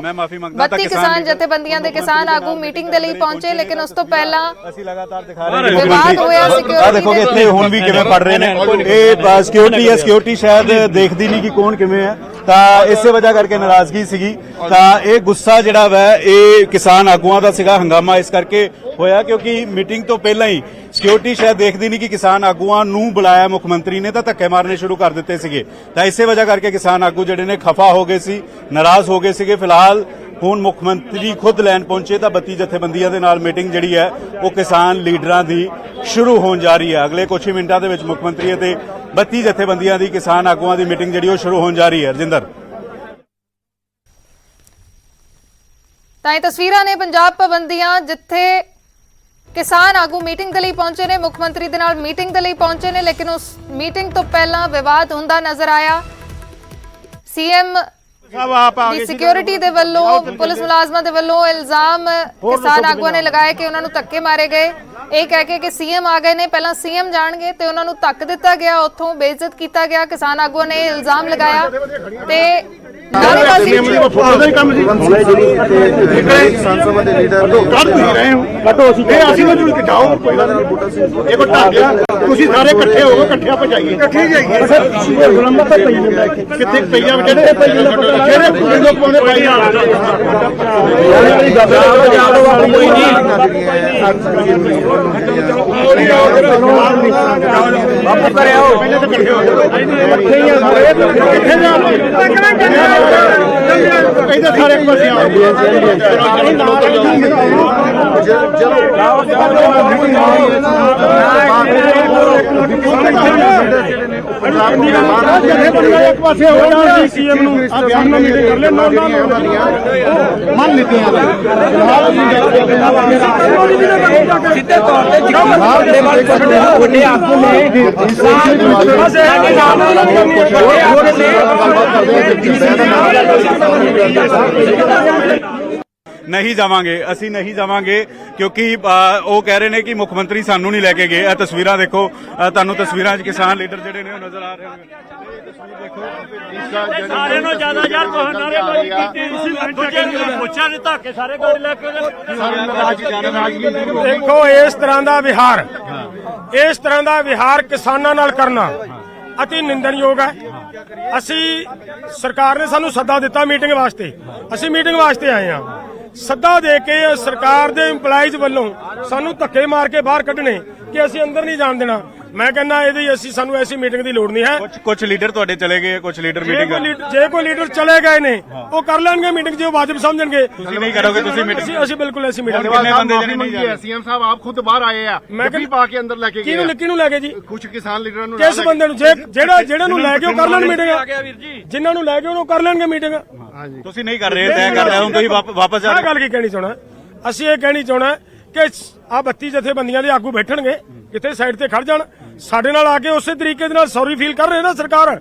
32 ਕਿਸਾਨ ਜਥੇਬੰਦੀਆਂ ਦੇ ਕਿਸਾਨ ਆਗੂ ਮੀਟਿੰਗ ਦੇ ਲਈ ਪਹੁੰਚੇ, ਲੇਕਿਨ ਉਸ ਤੋਂ ਪਹਿਲਾਂ ਅਸੀਂ ਲਗਾਤਾਰ ਦਿਖਾ ਰਹੇ ਹਾਂ ਵਿਵਾਦ ਹੋਇਆ ਸਿਕਿਉਰਿਟੀ। ਦੇਖੋ ਕਿ ਇੱਥੇ ਹੁਣ ਵੀ ਕਿਵੇਂ ਪੜ ਰਹੇ ਨੇ। ਇਹ ਸਿਕਿਉਰਿਟੀ ਹੈ, ਸਿਕਿਉਰਿਟੀ ਸ਼ਾਇਦ ਦੇਖਦੀ ਨਹੀਂ ਕਿ ਕੌਣ ਕਿਵੇਂ ਹੈ। ਤਾਂ ਇਸੇ ਵਜ੍ਹਾ ਕਰਕੇ ਨਾਰਾਜ਼ਗੀ ਸੀਗੀ। ਤਾਂ ਇਹ ਗੁੱਸਾ ਜਿਹੜਾ ਵਾ ਇਹ ਕਿਸਾਨ ਆਗੂਆਂ ਦਾ ਸੀਗਾ, ਹੰਗਾਮਾ ਇਸ ਕਰਕੇ ਹੋਇਆ ਕਿਉਂਕਿ ਮੀਟਿੰਗ ਤੋਂ ਪਹਿਲਾਂ ਹੀ ਸਿਕਿਉਰਿਟੀ ਸ਼ਾਇਦ ਦੇਖਦੀ ਨਹੀਂ ਕਿ ਕਿਸਾਨ ਆਗੂਆਂ ਨੂੰ ਬੁਲਾਇਆ ਮੁੱਖ ਮੰਤਰੀ ਨੇ, ਤਾਂ ਧੱਕੇ ਮਾਰਨੇ ਸ਼ੁਰੂ ਕਰ ਦਿੱਤੇ ਸੀਗੇ। ਤਾਂ ਇਸੇ ਵਜ੍ਹਾ ਕਰਕੇ ਕਿਸਾਨ ਆਗੂ ਜਿਹੜੇ ਨੇ ਖਫਾ ਹੋ ਗਏ ਸੀ, ਨਾਰਾਜ਼ ਹੋ ਗਏ ਸੀਗੇ। ਫਿਲਹਾਲ ਹੁਣ ਮੁੱਖ ਮੰਤਰੀ ਖੁਦ ਲੈਣ ਪਹੁੰਚੇ ਤਾਂ 32 ਜਥੇਬੰਦੀਆਂ ਦੇ ਨਾਲ ਮੀਟਿੰਗ ਜਿਹੜੀ ਹੈ ਉਹ ਕਿਸਾਨ ਲੀਡਰਾਂ ਦੀ ਸ਼ੁਰੂ ਹੋਣ ਜਾ ਰਹੀ ਹੈ। ਅਗਲੇ ਕੁਝ ਹੀ ਮਿੰਟਾਂ ਦੇ ਵਿੱਚ ਮੁੱਖ ਮੰਤਰੀ ਅਤੇ 32 ਜਥੇਬੰਦੀਆਂ ਦੀ ਕਿਸਾਨ ਆਗੂਆਂ ਦੀ ਮੀਟਿੰਗ ਜਿਹੜੀ ਉਹ ਸ਼ੁਰੂ ਹੋਣ ਜਾ ਰਹੀ ਹੈ। ਰਜਿੰਦਰ, ਤਾਂ ਇਹ ਤਸਵੀਰਾਂ ਨੇ ਪੰਜਾਬ ਭਵਨ ਦੀਆਂ, ਜਿੱਥੇ ਕਿਸਾਨ ਆਗੂ ਮੀਟਿੰਗ ਦੇ ਲਈ ਪਹੁੰਚੇ ਨੇ, ਮੁੱਖ ਮੰਤਰੀ ਦੇ ਨਾਲ ਮੀਟਿੰਗ ਦੇ ਲਈ ਪਹੁੰਚੇ ਨੇ, ਲੇਕਿਨ ਉਸ ਮੀਟਿੰਗ ਤੋਂ ਪਹਿਲਾਂ ਵਿਵਾਦ ਹੁੰਦਾ ਨਜ਼ਰ ਆਇਆ। ਸੀਐਮ ਦੀ ਸਿਕਿਉਰਿਟੀ ਦੇ ਵੱਲੋਂ, ਪੁਲਿਸ ਮੁਲਾਜ਼ਮਾਂ ਦੇ ਵੱਲੋਂ ਇਲਜ਼ਾਮ ਕਿਸਾਨ ਆਗੂਆਂ ਨੇ ਲਗਾਏ ਕਿ ਉਹਨਾਂ ਨੂੰ ਧੱਕੇ ਮਾਰੇ ਗਏ, ਇਹ ਕਹਿ ਕੇ ਕਿ ਸੀਐਮ ਆ ਗਏ ਨੇ, ਪਹਿਲਾਂ ਸੀਐਮ ਜਾਣਗੇ, ਤੇ ਉਹਨਾਂ ਨੂੰ ਧੱਕ ਦਿੱਤਾ ਗਿਆ, ਉੱਥੋਂ ਬੇਇੱਜ਼ਤ ਕੀਤਾ ਗਿਆ। ਕਿਸਾਨ ਆਗੂਆਂ ਨੇ ਇਲਜ਼ਾਮ ਲਗਾਇਆ ਤੇ ਨਾਅਰੇਬਾਜ਼ੀ ਤੁਸੀਂ ਸਾਰੇ ਇਕੱਠੇ ਹੋ ਗਏ, ਇਕੱਠੇ ਆਪਾਂ ਜਾਈਏ, ਇਕੱਠੇ ਜਾਈਏ। ਕਿੱਥੇ ਪਈਆ ਜਿਹੜੇ ਲੋਕ ਪਾਉਂਦੇ ਪਾਈ ਬਾਪੂ ਕਰਿਆ ਹੋ ਪਹਿਲੇ ਤਾਂ ਇਕੱਠੇ ਹੋ ਕਹਿੰਦੇ ਸਾਰੇ ਪਾਸੇ ਇੱਕ ਪਾਸੇ ਹੋ ਜਾਣ ਸੀਐਮ ਨੂੰ ਆ ਬਿਆਨ ਨਾਲ ਮੀਟਿੰਗ ਕਰ ਲੈ, ਮੰਨ ਲਿੱਤੇ ਸਿੱਧੇ ਤੌਰ ਤੇ ਵੱਡੇ ਆਗੂ ਨੇ ਨਹੀਂ ਜਾਵਾਂਗੇ, ਅਸੀਂ ਨਹੀਂ ਜਾਵਾਂਗੇ ਕਿਉਂਕਿ ਉਹ ਕਹਿ ਰਹੇ ਨੇ ਕਿ ਮੁੱਖ ਮੰਤਰੀ ਸਾਨੂੰ ਨਹੀਂ ਲੈ ਕੇ ਗਏ। ਇਹ ਤਸਵੀਰਾਂ ਦੇਖੋ, ਤੁਹਾਨੂੰ ਤਸਵੀਰਾਂ 'ਚ ਕਿਸਾਨ ਲੀਡਰ ਜਿਹੜੇ ਨੇ ਉਹ ਨਜ਼ਰ ਆ ਰਹੇ ਹੋਣਗੇ। ਸਾਰੇ ਨੂੰ ਜ਼ਿਆਦਾ ਯਾਰ ਨਾਅਰੇਬਾਜ਼ੀ ਕੀਤੀ, ਦੂਜੇ ਨੂੰ ਪੁੱਛਿਆ ਨਹੀਂ, ਧੱਕੇ ਸਾਰੇ ਕਰ ਲੈ ਕੇ ਦੇਖੋ। ਇਸ ਤਰ੍ਹਾਂ ਦਾ ਵਿਹਾਰ ਕਿਸਾਨਾਂ ਨਾਲ ਕਰਨਾ ਅਤੀ ਨਿੰਦਣਯੋਗ ਹੈ। ਅਸੀਂ ਸਰਕਾਰ ਨੇ ਸਾਨੂੰ ਸੱਦਾ ਦਿੱਤਾ ਮੀਟਿੰਗ ਵਾਸਤੇ, ਅਸੀਂ ਮੀਟਿੰਗ ਵਾਸਤੇ ਆਏ ਹਾਂ। ਸੱਦਾ ਦੇ ਕੇ ਸਰਕਾਰ ਦੇ EMPLOYEES ਵੱਲੋਂ ਸਾਨੂੰ ਧੱਕੇ ਮਾਰ ਕੇ ਬਾਹਰ ਕੱਢਣੇ ਕਿ ਅਸੀਂ ਅੰਦਰ ਨਹੀਂ ਜਾਣ ਦੇਣਾ। ਮੈਂ ਕਹਿੰਦਾ ਇਹਦੀ ਸਾਨੂੰ ਐਸੀ ਮੀਟਿੰਗ ਦੀ ਲੋੜ ਨਹੀਂ ਹੈ। ਕੁਝ ਲੀਡਰ ਤੁਹਾਡੇ ਚਲੇ ਗਏ, ਕੁਝ ਲੀਡਰ ਮੀਟਿੰਗ ਜੇ ਕੋਈ ਲੀਡਰ ਚਲੇ ਗਏ ਨੇ ਉਹ ਕਰ ਲੈਣਗੇ ਮੀਟਿੰਗ, ਜੇ ਉਹ ਵਾਜਬ ਸਮਝਣਗੇ। ਤੁਸੀਂ ਨਹੀਂ ਕਰੋਗੇ, ਤੁਸੀਂ ਮੀਟਿੰਗ? ਅਸੀਂ ਬਿਲਕੁਲ ਐਸੀ ਮੀਟਿੰਗ। ਕਿੰਨੇ ਬੰਦੇ ਜਿਹੜੇ ਨਹੀਂ ਜਾ ਰਹੇ? ਸੀਐਮ ਸਾਹਿਬ ਆਪ ਖੁਦ ਬਾਹਰ ਆਏ ਆ, ਮੈਂ ਵੀ ਪਾ ਕੇ ਅੰਦਰ ਲੈ ਕੇ ਗਏ। ਕਿਹਨੂੰ ਲੈ ਕੇ ਜੀ? ਕੁਝ ਕਿਸਾਨ ਲੀਡਰਾਂ ਨੂੰ। ਕਿਸ ਬੰਦੇ ਨੂੰ? ਜਿਹੜਾ ਨੂੰ ਲੈ ਕੇ ਉਹ ਕਰ ਲੈਣ ਮੀਟਿੰਗ, ਜਿਨ੍ਹਾਂ ਨੂੰ ਲੈ ਕੇ ਉਹਨੂੰ ਕਰ ਲੈਣਗੇ ਮੀਟਿੰਗ। ਤੁਸੀਂ ਨਹੀਂ ਕਰ ਰਹੇ, ਤੈਅ ਕਰ ਰਹੇ ਹੋ, ਤੁਸੀਂ ਵਾਪਸ ਜਾ ਰਹੇ। ਗੱਲ ਕੀ ਕਹਿਣੀ ਚਾਹਣਾ, ਅਸੀਂ ਇਹ ਕਹਿਣੀ ਚਾਹਣਾ ਕਿ ਆ 32 ਜਥੇਬੰਦੀਆਂ ਦੇ ਆਗੂ ਬੈਠਣਗੇ, ਕਿਤੇ ਸਾਈਡ ਤੇ ਖੜ ਜਾਣ, ਸਾਡੇ ਨਾਲ ਆ ਕੇ ਉਸੇ ਤਰੀਕੇ ਦੇ ਨਾਲ ਸੌਰੀ ਫੀਲ ਕਰ ਰਹੇ ਨਾ ਸਰਕਾਰ।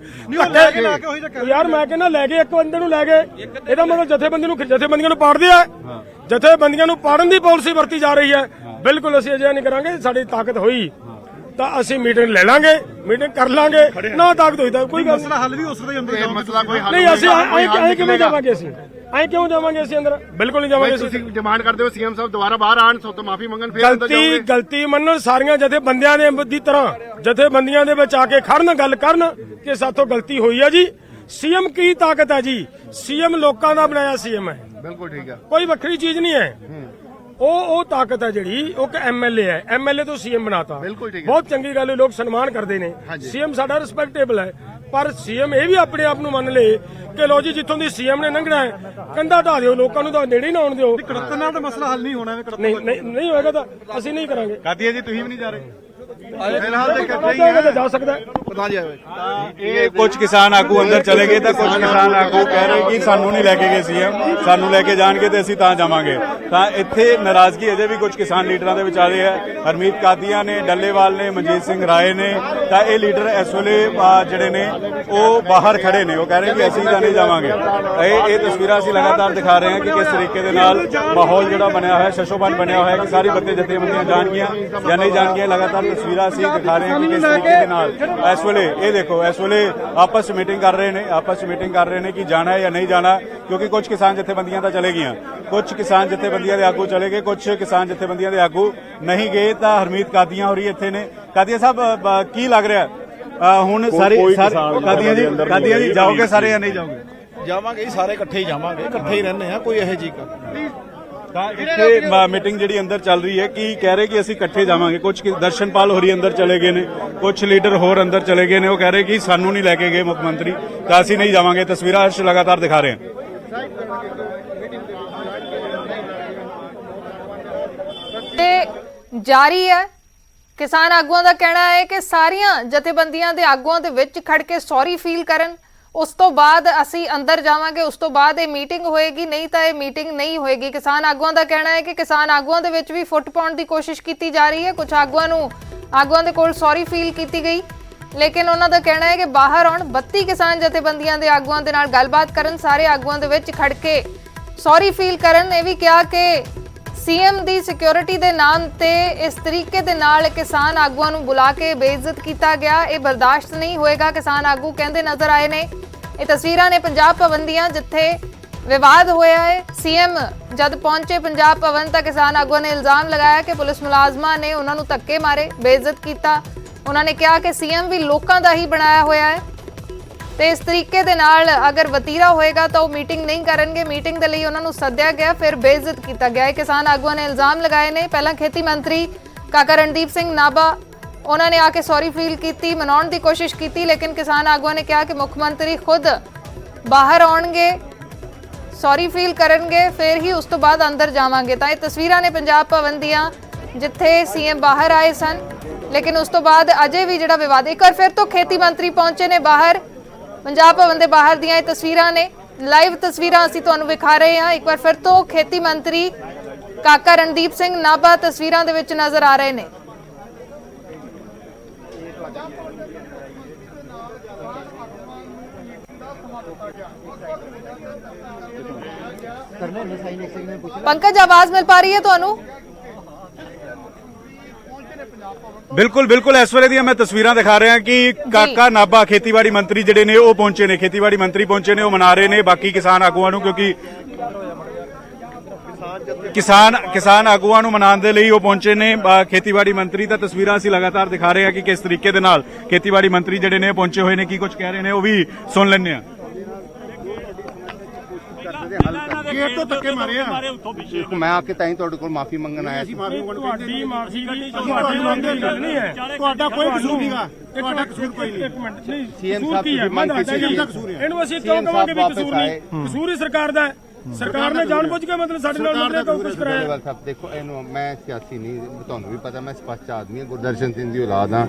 ਯਾਰ ਮੈਂ ਕਹਿੰਦਾ ਲੈ ਕੇ ਇੱਕ ਬੰਦੇ ਨੂੰ ਲੈ ਗਏ, ਇਹਦਾ ਮਤਲਬ ਜਥੇਬੰਦੀਆਂ ਨੂੰ ਪਾੜਦੇ ਆ, ਜਥੇਬੰਦੀਆਂ ਨੂੰ ਪਾੜਨ ਦੀ ਪਾਲਿਸੀ ਵਰਤੀ ਜਾ ਰਹੀ ਹੈ। ਬਿਲਕੁਲ ਅਸੀਂ ਅਜਿਹਾ ਨਹੀਂ ਕਰਾਂਗੇ। ਸਾਡੀ ਤਾਕਤ ਹੋਈ ਤਾਂ ਅਸੀਂ ਮੀਟਿੰਗ ਲੈ ਲਾਂਗੇ, ਮੀਟਿੰਗ ਕਰ ਲਾਂਗੇ, ਨਾ ਤਾਕਤ ਹੋਈ ਤਾਂ ਕੋਈ ਮਸਲਾ ਹੱਲ ਵੀ ਉਸਦਾ ਹੀ ਹੁੰਦਾ। ਮਸਲਾ ਕੋਈ ਹੱਲ ਨਹੀਂ, ਅਸੀਂ ਐਂ ਕਿਵੇਂ ਜਾਵਾਂਗੇ? ਅਸੀਂ ਐਂ ਕਿਉਂ ਜਾਵਾਂਗੇ? ਅਸੀਂ ਅੰਦਰ ਬਿਲਕੁਲ ਨਹੀਂ ਜਾਵਾਂਗੇ। ਤੁਸੀਂ ਡਿਮਾਂਡ ਕਰਦੇ ਹੋ ਸੀਐਮ ਸਾਹਿਬ ਦੁਬਾਰਾ ਬਾਹਰ ਆਣ, ਸੋ ਤੋਂ ਮਾਫੀ ਮੰਗਣ, ਫਿਰ ਅੰਦਰ ਜਾਓਗੇ? ਗਲਤੀ ਮੰਨਣ, ਸਾਰੀਆਂ ਜਥੇਬੰਦੀਆਂ ਦੀ ਤਰ੍ਹਾਂ ਜਥੇਬੰਦੀਆਂ ਦੇ ਵਿੱਚ ਆ ਕੇ ਖੜਨ, ਗੱਲ ਕਰਨ ਕਿ ਸਾਥੋਂ ਗਲਤੀ ਹੋਈ ਹੈ ਜੀ। ਸੀਐਮ ਕੀ ਤਾਕਤ ਹੈ ਜੀ? ਸੀਐਮ ਲੋਕਾਂ ਦਾ ਬਣਾਇਆ ਸੀਐਮ ਹੈ, ਬਿਲਕੁਲ ਠੀਕ ਹੈ, ਕੋਈ ਵੱਖਰੀ ਚੀਜ਼ ਨਹੀਂ ਹੈ। ਉਹ ਤਾਕਤ ਹੈ ਜਿਹੜੀ, ਉਹ ਐਮਐਲਏ ਹੈ, ਐਮਐਲਏ ਤੋਂ ਸੀਐਮ ਬਣਾਤਾ, ਬਹੁਤ ਚੰਗੀ ਗੱਲ ਹੈ, ਲੋਕ ਸਨਮਾਨ ਕਰਦੇ ਨੇ। ਸੀਐਮ ਸਾਡਾ ਰਿਸਪੈਕਟੇਬਲ ਹੈ, ਪਰ ਸੀਐਮ ਇਹ ਵੀ ਆਪਣੇ ਆਪ ਨੂੰ ਮੰਨ ਲਏ ਕਿ ਲੋ ਜੀ ਜਿੱਥੋਂ ਦੀ ਸੀਐਮ ਨੇ ਲੰਘਣਾ ਹੈ ਕੰਧਾ ਢਾ ਦਿਓ, ਲੋਕਾਂ ਨੂੰ ਤਾਂ ਨੇੜੇ ਹੀ ਨਾ ਆਉਣ ਦਿਓ। ਕੜਤਨ ਨਾਲ ਤਾਂ ਮਸਲਾ ਹੱਲ ਨਹੀਂ ਹੋਣਾ। ਨਹੀਂ ਹੋਏਗਾ ਤਾਂ ਅਸੀਂ ਨਹੀਂ ਕਰਾਂਗੇ। ਕਾਦੀਆ ਜੀ ਤੁਸੀਂ ਵੀ ਨਹੀਂ ਜਾ ਰਹੇ? ਫਿਲਹਾਲ ਤੇ ਇਕੱਠੇ ਹੀ ਜਾ ਸਕਦਾ ਪਤਾ ਨਹੀਂ। ਇਹ ਕੁਝ ਕਿਸਾਨ ਆਗੂ ਅੰਦਰ ਚਲੇ ਗਏ ਤਾਂ ਕੁਝ ਕਿਸਾਨ ਆਗੂ ਕਹਿ ਰਹੇ ਕਿ ਸਾਨੂੰ ਨਹੀਂ ਲੈ ਕੇ ਗਏ ਸੀਐਮ, ਸਾਨੂੰ ਲੈ ਕੇ ਜਾਣਗੇ ਤੇ ਅਸੀਂ ਤਾਂ ਜਾਵਾਂਗੇ। ਤਾਂ ਇੱਥੇ ਨਾਰਾਜ਼ਗੀ ਅਜੇ ਵੀ ਕੁਝ ਕਿਸਾਨ ਲੀਡਰਾਂ ਦੇ ਵਿੱਚ ਆ ਰਹੀ ਹੈ। ਹਰਮੀਤ ਕਾਦੀਆ ਨੇ, ਡੱਲੇਵਾਲ ਨੇ, ਮਨਜੀਤ ਸਿੰਘ ਰਾਏ ਨੇ, ਤਾਂ ਇਹ ਲੀਡਰ ਇਸ ਵੇਲੇ ਜਿਹੜੇ ਨੇ ਉਹ ਬਾਹਰ ਖੜੇ ਨੇ, ਉਹ ਕਹਿ ਰਹੇ ਕਿ ਅਸੀਂ ਤਾਂ ਨਹੀਂ ਜਾਵਾਂਗੇ। ਇਹ ਤਸਵੀਰਾਂ ਅਸੀਂ ਲਗਾਤਾਰ ਦਿਖਾ ਰਹੇ ਹਾਂ ਕਿ ਕਿਸ ਤਰੀਕੇ ਦੇ ਨਾਲ ਮਾਹੌਲ ਜਿਹੜਾ ਬਣਿਆ ਹੋਇਆ, ਸ਼ਸ਼ੋਬਨ ਬਣਿਆ ਹੋਇਆ ਕਿ ਸਾਰੀ ਬੱਤੀ ਜਥੇਬੰਦੀਆਂ ਜਾਣਗੀਆਂ ਜਾਂ ਨਹੀਂ ਜਾਣਗੀਆਂ। ਲਗਾਤਾਰ ਤਸਵੀਰਾਂ ਅਸੀਂ ਦਿਖਾ ਰਹੇ ਹਾਂ ਕਿ ਕਿਸ ਤਰੀਕੇ ਦੇ ਨਾਲ ਇਸ ਵੇਲੇ ਇਹ ਦੇਖੋ, ਇਸ ਵੇਲੇ ਆਪਸ ਵਿੱਚ ਮੀਟਿੰਗ ਕਰ ਰਹੇ ਨੇ ਕਿ ਜਾਣਾ ਹੈ ਜਾਂ ਨਹੀਂ ਜਾਣਾ, ਕਿਉਂਕਿ ਕੁਝ ਕਿਸਾਨ ਜਥੇਬੰਦੀਆਂ ਤਾਂ ਚਲੇ ਗਈਆਂ, ਕੁਝ ਕਿਸਾਨ ਜਥੇਬੰਦੀਆਂ ਦੇ ਆਗੂ ਚਲੇ ਗਏ, ਕੁਝ ਕਿਸਾਨ ਜਥੇਬੰਦੀਆਂ ਦੇ ਆਗੂ ਨਹੀਂ ਗਏ। ਤਾਂ ਹਰਮੀਤ ਕਾਦੀਆਂ ਹੋ ਰਹੀ ਇੱਥੇ ਨੇ। ਕਾਦੀਆਂ ਸਾਹਿਬ ਕੀ ਲੱਗ ਰਿਹਾ ਹੁਣ? ਸਾਰੇ ਕਾਦੀਆਂ ਜੀ ਜਾਓਗੇ ਸਾਰੇ ਜਾਂ ਨਹੀਂ ਜਾਓਗੇ? ਜਾਵਾਂਗੇ ਸਾਰੇ ਇਕੱਠੇ ਹੀ ਜਾਵਾਂਗੇ, ਇਕੱਠੇ ਹੀ ਰਹਿੰਦੇ ਆ, ਕੋਈ ਇਹੋ ਜਿਹੀ ਤਾਂ ਇੱਥੇ ਮੀਟਿੰਗ ਜਿਹੜੀ ਅੰਦਰ ਚੱਲ ਰਹੀ ਹੈ ਕੀ ਕਹਿ ਰਹੇ ਕਿ ਅਸੀਂ ਇਕੱਠੇ ਜਾਵਾਂਗੇ। ਕੁਝ ਦਰਸ਼ਨਪਾਲ ਹੋਰੀ ਅੰਦਰ ਚਲੇ ਗਏ ਨੇ, ਕੁਝ ਲੀਡਰ ਹੋਰ ਅੰਦਰ ਚਲੇ ਗਏ ਨੇ। ਉਹ ਕਹਿ ਰਹੇ ਕਿ ਸਾਨੂੰ ਨਹੀਂ ਲੈ ਕੇ ਗਏ ਮੁੱਖ ਮੰਤਰੀ ਤਾਂ ਅਸੀਂ ਨਹੀਂ ਜਾਵਾਂਗੇ। ਤਸਵੀਰਾਂ ਹਰਸ਼ ਲਗਾਤਾਰ ਦਿਖਾ ਰਹੇ ਹਾਂ। ਤੇ ਜਾਰੀ ਹੈ। ਕਿਸਾਨ ਆਗੂਆਂ ਦਾ ਕਹਿਣਾ ਹੈ ਕਿ ਸਾਰੀਆਂ ਜਥੇਬੰਦੀਆਂ ਦੇ ਆਗੂਆਂ ਦੇ ਵਿੱਚ ਖੜ ਕੇ ਸੌਰੀ ਫੀਲ ਕਰਨ, ਉਸ ਤੋਂ ਬਾਅਦ ਅਸੀਂ ਅੰਦਰ ਜਾਵਾਂਗੇ, ਉਸ ਤੋਂ ਬਾਅਦ ਇਹ ਮੀਟਿੰਗ ਹੋਏਗੀ, ਨਹੀਂ ਤਾਂ ਇਹ ਮੀਟਿੰਗ ਨਹੀਂ ਹੋਏਗੀ। ਕਿਸਾਨ ਆਗੂਆਂ ਦਾ ਕਹਿਣਾ ਹੈ ਕਿ ਕਿਸਾਨ ਆਗੂਆਂ ਦੇ ਵਿੱਚ ਵੀ ਫੁੱਟ ਪਾਉਣ ਦੀ ਕੋਸ਼ਿਸ਼ ਕੀਤੀ ਜਾ ਰਹੀ ਹੈ। ਕੁਝ ਆਗੂਆਂ ਦੇ ਕੋਲ ਸੌਰੀ ਫੀਲ ਕੀਤੀ ਗਈ, ਲੇਕਿਨ ਉਹਨਾਂ ਦਾ ਕਹਿਣਾ ਹੈ ਕਿ ਬਾਹਰ ਆਉਣ, 32 ਕਿਸਾਨ ਜਥੇਬੰਦੀਆਂ ਦੇ ਆਗੂਆਂ ਦੇ ਨਾਲ ਗੱਲਬਾਤ ਕਰਨ, ਸਾਰੇ ਆਗੂਆਂ ਦੇ ਵਿੱਚ ਖੜ ਕੇ ਸੌਰੀ ਫੀਲ ਕਰਨ। ਇਹ ਵੀ ਕਿਹਾ ਕਿ ਸੀਐਮ ਦੀ ਸਿਕਿਉਰਿਟੀ ਦੇ ਨਾਮ ਤੇ ਇਸ ਤਰੀਕੇ ਦੇ ਨਾਲ ਕਿਸਾਨ ਆਗੂਆਂ ਨੂੰ ਬੁਲਾ ਕੇ ਬੇਇੱਜ਼ਤ ਕੀਤਾ ਗਿਆ, ਇਹ ਬਰਦਾਸ਼ਤ ਨਹੀਂ ਹੋਏਗਾ। ਕਿਸਾਨ ਆਗੂ ਕਹਿੰਦੇ ਨਜ਼ਰ ਆਏ ਨੇ। ਇਹ ਤਸਵੀਰਾਂ ਨੇ ਪੰਜਾਬ ਭਵਨ ਦੀਆਂ, ਜਿੱਥੇ ਵਿਵਾਦ ਹੋਇਆ ਹੈ। ਸੀਐਮ ਜਦ ਪਹੁੰਚੇ ਪੰਜਾਬ ਭਵਨ ਤਾਂ ਕਿਸਾਨ ਆਗੂਆਂ ਨੇ ਇਲਜ਼ਾਮ ਲਗਾਇਆ ਕਿ ਪੁਲਿਸ ਮੁਲਾਜ਼ਮਾਂ ਨੇ ਉਹਨਾਂ ਨੂੰ ਧੱਕੇ ਮਾਰੇ, ਬੇਇੱਜ਼ਤ ਕੀਤਾ। ਉਹਨਾਂ ਨੇ ਕਿਹਾ ਕਿ ਸੀਐਮ ਵੀ ਲੋਕਾਂ ਦਾ ਹੀ ਬਣਾਇਆ ਹੋਇਆ ਹੈ ਤੇ ਇਸ ਤਰੀਕੇ ਦੇ ਨਾਲ ਅਗਰ ਵਤੀਰਾ ਹੋਏਗਾ ਤਾਂ ਉਹ ਮੀਟਿੰਗ ਨਹੀਂ ਕਰਨਗੇ। ਮੀਟਿੰਗ ਦੇ ਲਈ ਉਹਨਾਂ ਨੂੰ ਸੱਦਿਆ ਗਿਆ, ਫਿਰ ਬੇਇੱਜ਼ਤ ਕੀਤਾ ਗਿਆ। ਇਹ ਕਿਸਾਨ ਆਗੂਆਂ ਨੇ ਇਲਜ਼ਾਮ ਲਗਾਏ ਨੇ। ਪਹਿਲਾਂ ਖੇਤੀ ਮੰਤਰੀ ਕਾਕਾ ਰਣਦੀਪ ਸਿੰਘ ਨਾਭਾ, ਉਹਨਾਂ ਨੇ ਆ ਕੇ ਸੌਰੀ ਫੀਲ ਕੀਤੀ, ਮਨਾਉਣ ਦੀ ਕੋਸ਼ਿਸ਼ ਕੀਤੀ, ਲੇਕਿਨ ਕਿਸਾਨ ਆਗੂਆਂ ਨੇ ਕਿਹਾ ਕਿ ਮੁੱਖ ਮੰਤਰੀ ਖੁਦ ਬਾਹਰ ਆਉਣਗੇ, ਸੌਰੀ ਫੀਲ ਕਰਨਗੇ, ਫਿਰ ਹੀ ਉਸ ਤੋਂ ਬਾਅਦ ਅੰਦਰ ਜਾਵਾਂਗੇ। ਤਾਂ ਇਹ ਤਸਵੀਰਾਂ ਨੇ ਪੰਜਾਬ ਭਵਨ ਦੀਆਂ, ਜਿੱਥੇ ਸੀਐਮ ਬਾਹਰ ਆਏ ਸਨ, ਲੇਕਿਨ ਉਸ ਤੋਂ ਬਾਅਦ ਅਜੇ ਵੀ ਜਿਹੜਾ ਵਿਵਾਦ, ਇੱਕ ਵਾਰ ਫਿਰ ਤੋਂ ਖੇਤੀ ਮੰਤਰੀ ਪਹੁੰਚੇ ਨੇ ਬਾਹਰ। ਪੰਜਾਬ ਭਵਨ ਦੇ ਬਾਹਰ ਦੀਆਂ ਇਹ ਤਸਵੀਰਾਂ ਨੇ, ਲਾਈਵ ਤਸਵੀਰਾਂ ਅਸੀਂ ਤੁਹਾਨੂੰ ਵਿਖਾ ਰਹੇ ਹਾਂ। ਇੱਕ ਵਾਰ ਫਿਰ ਤੋਂ ਖੇਤੀ ਮੰਤਰੀ ਕਾਕਾ ਰਣਦੀਪ ਸਿੰਘ ਨਾਭਾ ਤਸਵੀਰਾਂ ਦੇ ਵਿੱਚ ਨਜ਼ਰ ਆ ਰਹੇ ਨੇ। पंकज आवाज मिल पा रही है ਤੁਹਾਨੂੰ? ਬਿਲਕੁਲ ਬਿਲਕੁਲ ਇਸ ਵੇਲੇ ਦੀਆਂ ਮੈਂ ਤਸਵੀਰਾਂ ਦਿਖਾ ਰਿਹਾ ਕਿ ਕਾਕਾ ਨਾਭਾ ਖੇਤੀਬਾੜੀ ਮੰਤਰੀ ਜਿਹੜੇ ਨੇ ਉਹ ਪਹੁੰਚੇ ਨੇ, ਖੇਤੀਬਾੜੀ ਮੰਤਰੀ ਪਹੁੰਚੇ ਨੇ, ਉਹ ਮਨਾ ਰਹੇ ਨੇ ਬਾਕੀ ਕਿਸਾਨ ਆਗੂਆਂ ਨੂੰ, ਕਿਉਂਕਿ ਕਿਸਾਨ ਆਗੂਆਂ ਨੂੰ ਮਨਾਉਣ ਦੇ ਲਈ ਉਹ ਪਹੁੰਚੇ ਨੇ ਖੇਤੀਬਾੜੀ ਮੰਤਰੀ। ਤਾਂ ਤਸਵੀਰਾਂ ਅਸੀਂ ਲਗਾਤਾਰ ਦਿਖਾ ਰਹੇ ਹਾਂ ਕਿ ਕਿਸ ਤਰੀਕੇ ਦੇ ਨਾਲ ਖੇਤੀਬਾੜੀ ਮੰਤਰੀ ਜਿਹੜੇ ਨੇ ਪਹੁੰਚੇ ਹੋਏ ਨੇ, ਕੀ ਕੁਝ ਕਹਿ ਰਹੇ ਨੇ ਉਹ ਵੀ ਸੁਣ ਲੈਂਦੇ ਹਾਂ। ਗੇਟ ਤੋਂ ਧੱਕੇ ਮਾਰੇ ਆ। ਮੈਂ ਆ ਕੇ ਤਾਂ ਹੀ ਤੁਹਾਡੇ ਕੋਲ ਮਾਫੀ ਮੰਗਣ ਆਇਆ ਸੀ। ਤੁਹਾਡੀ ਮਾਫੀ ਦੀ ਤੁਹਾਡੀ ਮੰਗ ਦੀ ਗੱਲ ਨਹੀਂ ਹੈ, ਤੁਹਾਡਾ ਕੋਈ ਕਸੂਰ ਨਹੀਂਗਾ, ਤੁਹਾਡਾ ਕਸੂਰ ਕੋਈ ਨਹੀਂ। ਇੱਕ ਮਿੰਟ, ਨਹੀਂ ਸੀਐਮ ਸਾਹਿਬ ਦੀ ਮੰਗ ਕੀਤੀ ਹੈ, ਇਹਨੂੰ ਅਸੀਂ ਕਿਉਂ ਕਵਾਂਗੇ ਵੀ ਕਸੂਰ ਨਹੀਂ? ਕਸੂਰ ਹੀ ਸਰਕਾਰ ਦਾ ਹੈ। ਸਰਕਾਰ ਨੇ ਜਾਣਬੁੱਝ ਕੇ ਮਤਲਬ ਸਾਡੇ ਨਾਲ ਮਤਲਬ ਕੁਝ ਕਰਾਇਆ। ਸਾਹਿਬ ਦੇਖੋ, ਇਹਨੂੰ ਮੈਂ ਸਿਆਸੀ ਨਹੀਂ, ਤੁਹਾਨੂੰ ਵੀ ਪਤਾ ਮੈਂ ਸਪਸ਼ਟ ਆਦਮੀ ਹਾਂ, ਗੁਰਦਰਸ਼ਨ ਸਿੰਘ ਦੀ ਔਲਾਦ ਹਾਂ,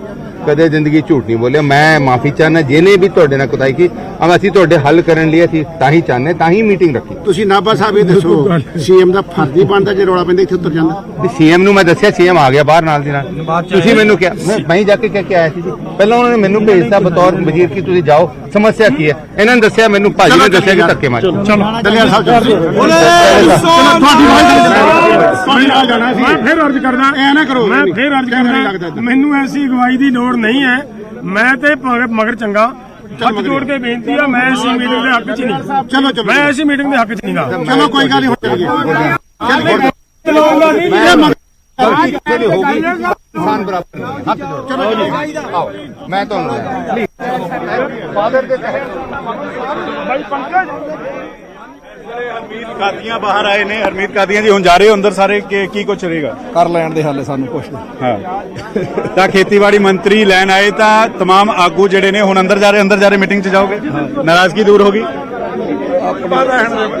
ਕਦੇ ਜ਼ਿੰਦਗੀ ਝੂਠ ਨਹੀਂ ਬੋਲਿਆ। ਮੈਂ ਮਾਫੀ ਚਾਹਨਾ ਜਿਹਨੇ ਵੀ ਤੁਹਾਡੇ ਨਾਲ ਕੁਤਾਈ ਕੀ, ਅਸੀਂ ਤੁਹਾਡੇ ਹੱਲ ਕਰਨ ਲਈ ਅਸੀਂ ਤਾਂ ਹੀ ਚਾਹੁੰਦੇ, ਤਾਂ ਹੀ ਮੀਟਿੰਗ ਰੱਖੀ। ਤੁਸੀਂ ਨਾਭਾ ਸਾਹਿਬ ਇਹ ਦੱਸੋ, ਸੀਐਮ ਦਾ ਫਰਜ਼ ਹੀ ਬਣਦਾ ਜੇ ਰੌਲਾ ਪੈਂਦਾ ਇੱਥੇ ਉਤਰ ਜਾਂਦਾ? ਸੀਐਮ ਨੂੰ ਮੈਂ ਦੱਸਿਆ, ਸੀਐਮ ਆ ਗਿਆ ਬਾਹਰ ਨਾਲ ਦੀ ਨਾਲ। ਤੁਸੀਂ ਮੈਨੂੰ ਕਿਹਾ, ਮੈਂ ਜਾ ਕੇ ਕਹਿ ਕੇ ਆਇਆ ਸੀ ਜੀ। ਪਹਿਲਾਂ ਉਹਨਾਂ ਨੇ ਮੈਨੂੰ ਭੇਜਤਾ ਬਤੌਰ ਵਜ਼ੀਰ ਕਿ ਤੁਸੀਂ ਜਾਓ, ਸਮੱਸਿਆ ਕੀ ਹੈ। ਇਹਨਾਂ ਨੇ ਦੱਸਿਆ ਮੈਨੂੰ, ਭਾਜੀ ਨੇ ਦੱਸਿਆ ਕਿ ਧੱਕੇ ਮਾਰੇ। ਚਲੋ ਦਲਿਆ ਸਾਹਿਬ ਮੈਂ ਫਿਰ ਅਰਜ਼ ਕਰਦਾ, ਐ ਨਾ ਕਰੋ, ਮੈਂ ਫਿਰ ਅਰਜ਼ ਕਰਦਾ, ਮੈਨੂੰ ਐਸੀ ਅਗਵਾਈ ਦੀ ਲੋੜ ਨਹੀਂ ਹੈ। ਮੈਂ ਤੇ ਮਗਰ ਚੰਗਾ ਹੱਥ ਜੋੜ ਕੇ ਬੇਨਤੀ ਆ, ਮੈਂ ਐਸੀ ਮੀਟਿੰਗ ਦੇ ਹੱਕ 'ਚ ਨਹੀਂ। ਚਲੋ ਮੈਂ ਐਸੀ ਮੀਟਿੰਗ ਦੇ ਹੱਕ 'ਚ ਨਹੀਂਗਾ। ਚਲੋ ਕੋਈ ਗੱਲ ਨਹੀਂ, ਹੋ ਜਾਏਗੀ। ਚਲਾਉਂਗਾ ਨਹੀਂ ਕਿਸਾਨ ਬਰਾਬਰ ਹੱਥ ਜੋੜ, ਚਲੋ ਜੀ ਆਓ, ਮੈਂ ਤੁਹਾਨੂੰ ਫਾਦਰ ਦੇ ਭਾਈ ਪੰਕਜ ਹਰਮੀਤ ਕਾਦੀਆਂ ਬਾਹਰ ਆਏ ਨੇ। ਹਰਮੀਤ ਕਾਦੀਆਂ ਜੀ ਹੁਣ ਜਾ ਰਹੇ ਹੋ ਅੰਦਰ, ਸਾਰੇ ਕੀ ਕੁਝ ਰਹੇਗਾ? ਕਰ ਲੈਣ ਦੇ ਹਾਲੇ ਸਾਨੂੰ ਕੁਛ ਹਾਂ ਤਾਂ ਖੇਤੀਬਾੜੀ ਮੰਤਰੀ ਲੈਣ ਆਏ ਤਾਂ तमाम ਆਗੂ ਜਿਹੜੇ ਨੇ ਹੁਣ ਅੰਦਰ ਜਾ ਰਹੇ ਮੀਟਿੰਗ 'ਚ ਜਾਓਗੇ, ਨਾਰਾਜ਼ਗੀ ਦੂਰ ਹੋਗੀ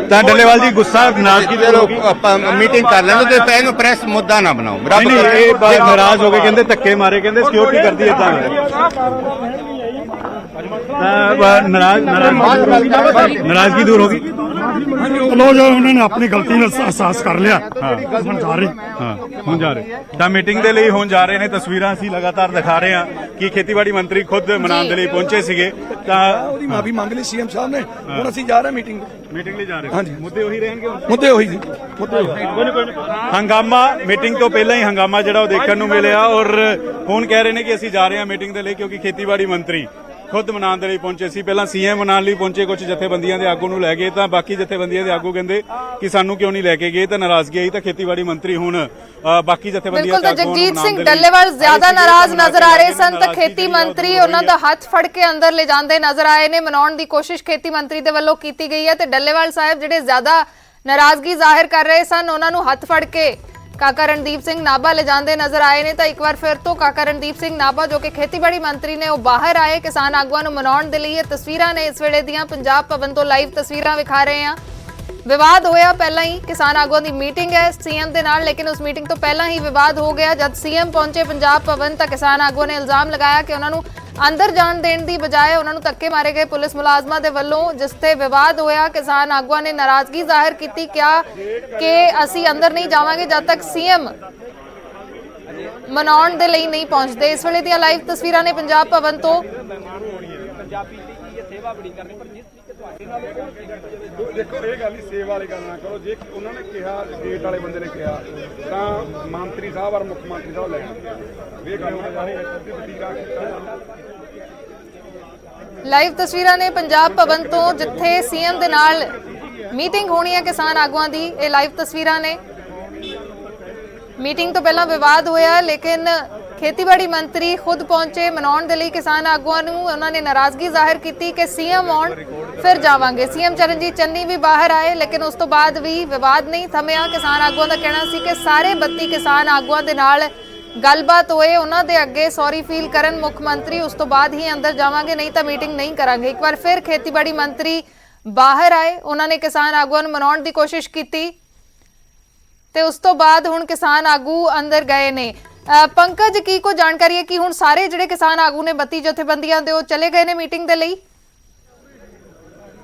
ਤਾਂ ਡੱਲੇਵਾਲ ਜੀ ਗੁੱਸਾ ਨਾਰਾਜ਼ਗੀ ਦੂਰ ਹੋਗੀ, ਆਪਾਂ ਮੀਟਿੰਗ ਕਰ ਲੈਂਦੇ ਤੇ ਇਹਨੂੰ ਪ੍ਰੈਸ ਮੁੱਦਾ ਨਾ ਬਣਾਓ। ਨਹੀਂ ਇਹ ਨਾਰਾਜ਼ ਹੋ ਗਏ, ਕਹਿੰਦੇ ਧੱਕੇ ਮਾਰੇ, ਕਹਿੰਦੇ ਸਿਕਿਉਰਿਟੀ ਕਰਦੀ ਏਦਾਂ ਨਾਰਾਜ਼ਗੀ ਦੂਰ ਹੋਗੀ। ਚਲੋ ਜੋ ਉਹਨਾਂ ਨੇ ਆਪਣੀ ਗਲਤੀ ਨਾਲ ਅਹਿਸਾਸ ਕਰ ਲਿਆ, ਹੁਣ ਜਾ ਰਹੇ ਤਾਂ ਮੀਟਿੰਗ ਦੇ ਲਈ ਹੁਣ ਜਾ ਰਹੇ ਨੇ। ਤਸਵੀਰਾਂ ਅਸੀਂ ਲਗਾਤਾਰ ਦਿਖਾ ਰਹੇ ਹਾਂ ਕਿ ਖੇਤੀਬਾੜੀ ਮੰਤਰੀ ਖੁਦ ਮਨਾਉਣ ਦੇ ਲਈ ਪਹੁੰਚੇ ਸੀਗੇ ਤਾਂ ਉਹਦੀ ਮਾਫੀ ਮੰਗ ਲਈ ਸੀਐਮ ਸਾਹਿਬ ਨੇ। ਹੁਣ ਅਸੀਂ ਜਾ ਰਹੇ ਮੀਟਿੰਗ ਲਈ ਜਾ ਰਹੇ। ਹਾਂਜੀ, ਮੁੱਦੇ ਉਹੀ ਰਹਿਣਗੇ, ਮੁੱਦੇ ਉਹੀ ਜੀ, ਮੁੱਦੇ ਹੰਗਾਮਾ ਮੀਟਿੰਗ ਤੋਂ ਪਹਿਲਾਂ ਹੀ ਹੰਗਾਮਾ ਜਿਹੜਾ ਉਹ ਦੇਖਣ ਨੂੰ ਮਿਲਿਆ ਔਰ ਹੁਣ ਕਹਿ ਰਹੇ ਨੇ ਕਿ ਅਸੀਂ ਜਾ ਰਹੇ ਹਾਂ ਮੀਟਿੰਗ ਦੇ ਲਈ, ਕਿਉਂਕਿ ਖੇਤੀਬਾੜੀ ਮੰਤਰੀ ਖੁਦ ਮਨਾਉਣ ਦੇ ਲਈ ਪਹੁੰਚੇ ਸੀ। ਪਹਿਲਾਂ ਸੀਐਮ ਮਨਾਉਣ ਲਈ ਪਹੁੰਚੇ, ਕੁਝ ਜਥੇਬੰਦੀਆਂ ਦੇ ਆਗੂ ਨੂੰ ਲੈ ਗਏ ਤਾਂ ਬਾਕੀ ਜਥੇਬੰਦੀਆਂ ਦੇ ਆਗੂ ਕਹਿੰਦੇ ਕਿ ਸਾਨੂੰ ਕਿਉਂ ਨਹੀਂ ਲੈ ਕੇ ਗਏ, ਤਾਂ ਨਾਰਾਜ਼ਗੀ ਆਈ ਤਾਂ ਖੇਤੀਬਾੜੀ ਮੰਤਰੀ ਹੁਣ ਬਾਕੀ ਜਥੇਬੰਦੀਆਂ ਬਿਲਕੁਲ, ਤਾਂ ਜਗਜੀਤ ਸਿੰਘ ਡੱਲੇਵਾਲ ਜ਼ਿਆਦਾ ਨਾਰਾਜ਼ ਨਜ਼ਰ ਆ ਰਹੇ ਸਨ ਤਾਂ ਖੇਤੀ ਮੰਤਰੀ ਉਹਨਾਂ ਦਾ ਹੱਥ ਫੜ ਕੇ ਅੰਦਰ ਲੈ ਜਾਂਦੇ ਨਜ਼ਰ ਆਏ ਨੇ। ਮਨਾਉਣ ਦੀ ਕੋਸ਼ਿਸ਼ ਖੇਤੀ ਮੰਤਰੀ ਦੇ ਵੱਲੋਂ ਕੀਤੀ ਗਈ ਹੈ ਤੇ ਡੱਲੇਵਾਲ ਸਾਹਿਬ ਜਿਹੜੇ ਜ਼ਿਆਦਾ ਨਾਰਾਜ਼ਗੀ ਜ਼ਾਹਿਰ ਕਰ ਰਹੇ ਸਨ ਉਹਨਾਂ ਨੂੰ ਹੱਥ ਫੜ ਕੇ ਕਾਕਾ ਰਣਦੀਪ ਸਿੰਘ ਨਾਭਾ ਲੈ ਜਾਂਦੇ ਨਜ਼ਰ ਆਏ ਨੇ। ਤਾਂ ਇੱਕ ਵਾਰ ਫਿਰ ਤੋਂ ਕਾਕਾ ਰਣਦੀਪ ਸਿੰਘ ਨਾਭਾ ਜੋ ਕਿ ਖੇਤੀਬਾੜੀ ਮੰਤਰੀ ਨੇ ਉਹ ਬਾਹਰ ਆਏ ਕਿਸਾਨ ਆਗੂਆਂ ਨੂੰ ਮਨਾਉਣ ਦੇ ਲਈ। ਇਹ ਤਸਵੀਰਾਂ ਨੇ ਇਸ ਵੇਲੇ ਦੀਆਂ, ਪੰਜਾਬ ਭਵਨ ਤੋਂ ਲਾਈਵ ਤਸਵੀਰਾਂ ਵਿਖਾ ਰਹੇ ਹਾਂ। ਵਿਵਾਦ ਹੋਇਆ ਪਹਿਲਾਂ ਹੀ, ਕਿਸਾਨ ਆਗੂਆਂ ਦੀ ਮੀਟਿੰਗ ਹੈ ਸੀਐਮ ਦੇ ਨਾਲ, ਲੇਕਿਨ ਉਸ ਮੀਟਿੰਗ ਤੋਂ ਪਹਿਲਾਂ ਹੀ ਵਿਵਾਦ ਹੋ ਗਿਆ। ਜਦ ਸੀਐਮ ਪਹੁੰਚੇ ਪੰਜਾਬ ਭਵਨ ਤਾਂ ਕਿਸਾਨ ਆਗੂਆਂ ਨੇ ਇਲਜ਼ਾਮ ਲਗਾਇਆ ਕਿ ਉਹਨਾਂ ਨੂੰ ਅੰਦਰ ਜਾਣ ਦੇਣ ਦੀ ਬਜਾਏ ਉਹਨਾਂ ਨੂੰ ਧੱਕੇ ਮਾਰੇ ਗਏ ਪੁਲਿਸ ਮੁਲਾਜ਼ਮਾਂ ਦੇ ਵੱਲੋਂ, ਜਿਸ ਤੇ ਵਿਵਾਦ ਹੋਇਆ। ਕਿਸਾਨ ਆਗੂਆਂ ਨੇ ਨਾਰਾਜ਼ਗੀ ਜ਼ਾਹਿਰ ਕੀਤੀ, ਕਿਹਾ ਕਿ ਅਸੀਂ ਅੰਦਰ ਨਹੀਂ ਜਾਵਾਂਗੇ ਜਦ ਤੱਕ ਸੀਐਮ ਮਨਾਉਣ ਦੇ ਲਈ ਨਹੀਂ ਪਹੁੰਚਦੇ। ਇਸ ਵੇਲੇ ਦੀਆਂ ਲਾਈਵ ਤਸਵੀਰਾਂ ਨੇ ਪੰਜਾਬ ਭਵਨ ਤੋਂ। ਦੇਖੋ ਇਹ ਗੱਲ ਹੀ ਸੇਵਾ ਵਾਲੀ ਗੱਲ ਨਾ ਕਰੋ। ਜੇ ਉਹਨਾਂ ਨੇ ਕਿਹਾ, ਗੇਟ ਵਾਲੇ ਬੰਦੇ ਨੇ ਕਿਹਾ ਤਾਂ ਮੰਤਰੀ ਸਾਹਿਬ ਔਰ ਮੁੱਖ ਮੰਤਰੀ ਸਾਹਿਬ ਲੈਣ ਇਹ ਗੱਲ ਹੋਣੀ ਲਾਈਵ ਤਸਵੀਰਾਂ ਨੇ ਪੰਜਾਬ ਭਵਨ ਤੋਂ ਜਿੱਥੇ ਸੀਐਮ ਦੇ ਨਾਲ ਮੀਟਿੰਗ ਹੋਣੀ ਹੈ ਕਿਸਾਨ ਆਗੂਆਂ ਦੀ। ਇਹ ਲਾਈਵ ਤਸਵੀਰਾਂ ਨੇ। ਮੀਟਿੰਗ ਤੋਂ ਪਹਿਲਾਂ ਵਿਵਾਦ ਹੋਇਆ ਲੇਕਿਨ ਖੇਤੀਬਾੜੀ ਮੰਤਰੀ ਖੁਦ ਪਹੁੰਚੇ ਮਨਾਉਣ ਦੇ ਲਈ ਕਿਸਾਨ ਆਗੂਆਂ ਨੂੰ। ਉਹਨਾਂ ਨੇ ਨਾਰਾਜ਼ਗੀ ਜ਼ਾਹਿਰ ਕੀਤੀ ਕਿ ਸੀਐਮ ਆਉਣ ਫਿਰ ਜਾਵਾਂਗੇ। ਸੀਐਮ ਚਰਨਜੀਤ ਚੰਨੀ ਵੀ ਬਾਹਰ ਆਏ ਲੇਕਿਨ ਉਸ ਤੋਂ ਬਾਅਦ ਵੀ ਵਿਵਾਦ ਨਹੀਂ ਥਮਿਆ। ਕਿਸਾਨ ਆਗੂਆਂ ਦਾ ਕਹਿਣਾ ਸੀ ਕਿ ਸਾਰੇ 32 ਕਿਸਾਨ ਆਗੂਆਂ ਦੇ ਨਾਲ ਗੱਲਬਾਤ ਹੋਏ, ਉਹਨਾਂ ਦੇ ਅੱਗੇ ਸੌਰੀ ਫੀਲ ਕਰਨ ਮੁੱਖ ਮੰਤਰੀ, ਉਸ ਤੋਂ ਬਾਅਦ ਹੀ ਅੰਦਰ ਜਾਵਾਂਗੇ, ਨਹੀਂ ਤਾਂ ਮੀਟਿੰਗ ਨਹੀਂ ਕਰਾਂਗੇ। ਇੱਕ ਵਾਰ ਫਿਰ ਖੇਤੀਬਾੜੀ ਮੰਤਰੀ ਬਾਹਰ ਆਏ, ਉਹਨਾਂ ਨੇ ਕਿਸਾਨ ਆਗੂਆਂ ਨੂੰ ਮਨਾਉਣ ਦੀ ਕੋਸ਼ਿਸ਼ ਕੀਤੀ ਤੇ ਉਸ ਤੋਂ ਬਾਅਦ ਹੁਣ ਕਿਸਾਨ ਆਗੂ ਅੰਦਰ ਗਏ ਨੇ। ਪੰਕਜ, ਕੀ ਕੋਈ ਜਾਣਕਾਰੀ ਹੈ ਕਿ ਹੁਣ ਸਾਰੇ ਜਿਹੜੇ ਕਿਸਾਨ ਆਗੂ ਨੇ 32 ਜਥੇਬੰਦੀਆਂ ਦੇ ਉਹ ਚਲੇ ਗਏ ਨੇ ਮੀਟਿੰਗ ਦੇ ਲਈ?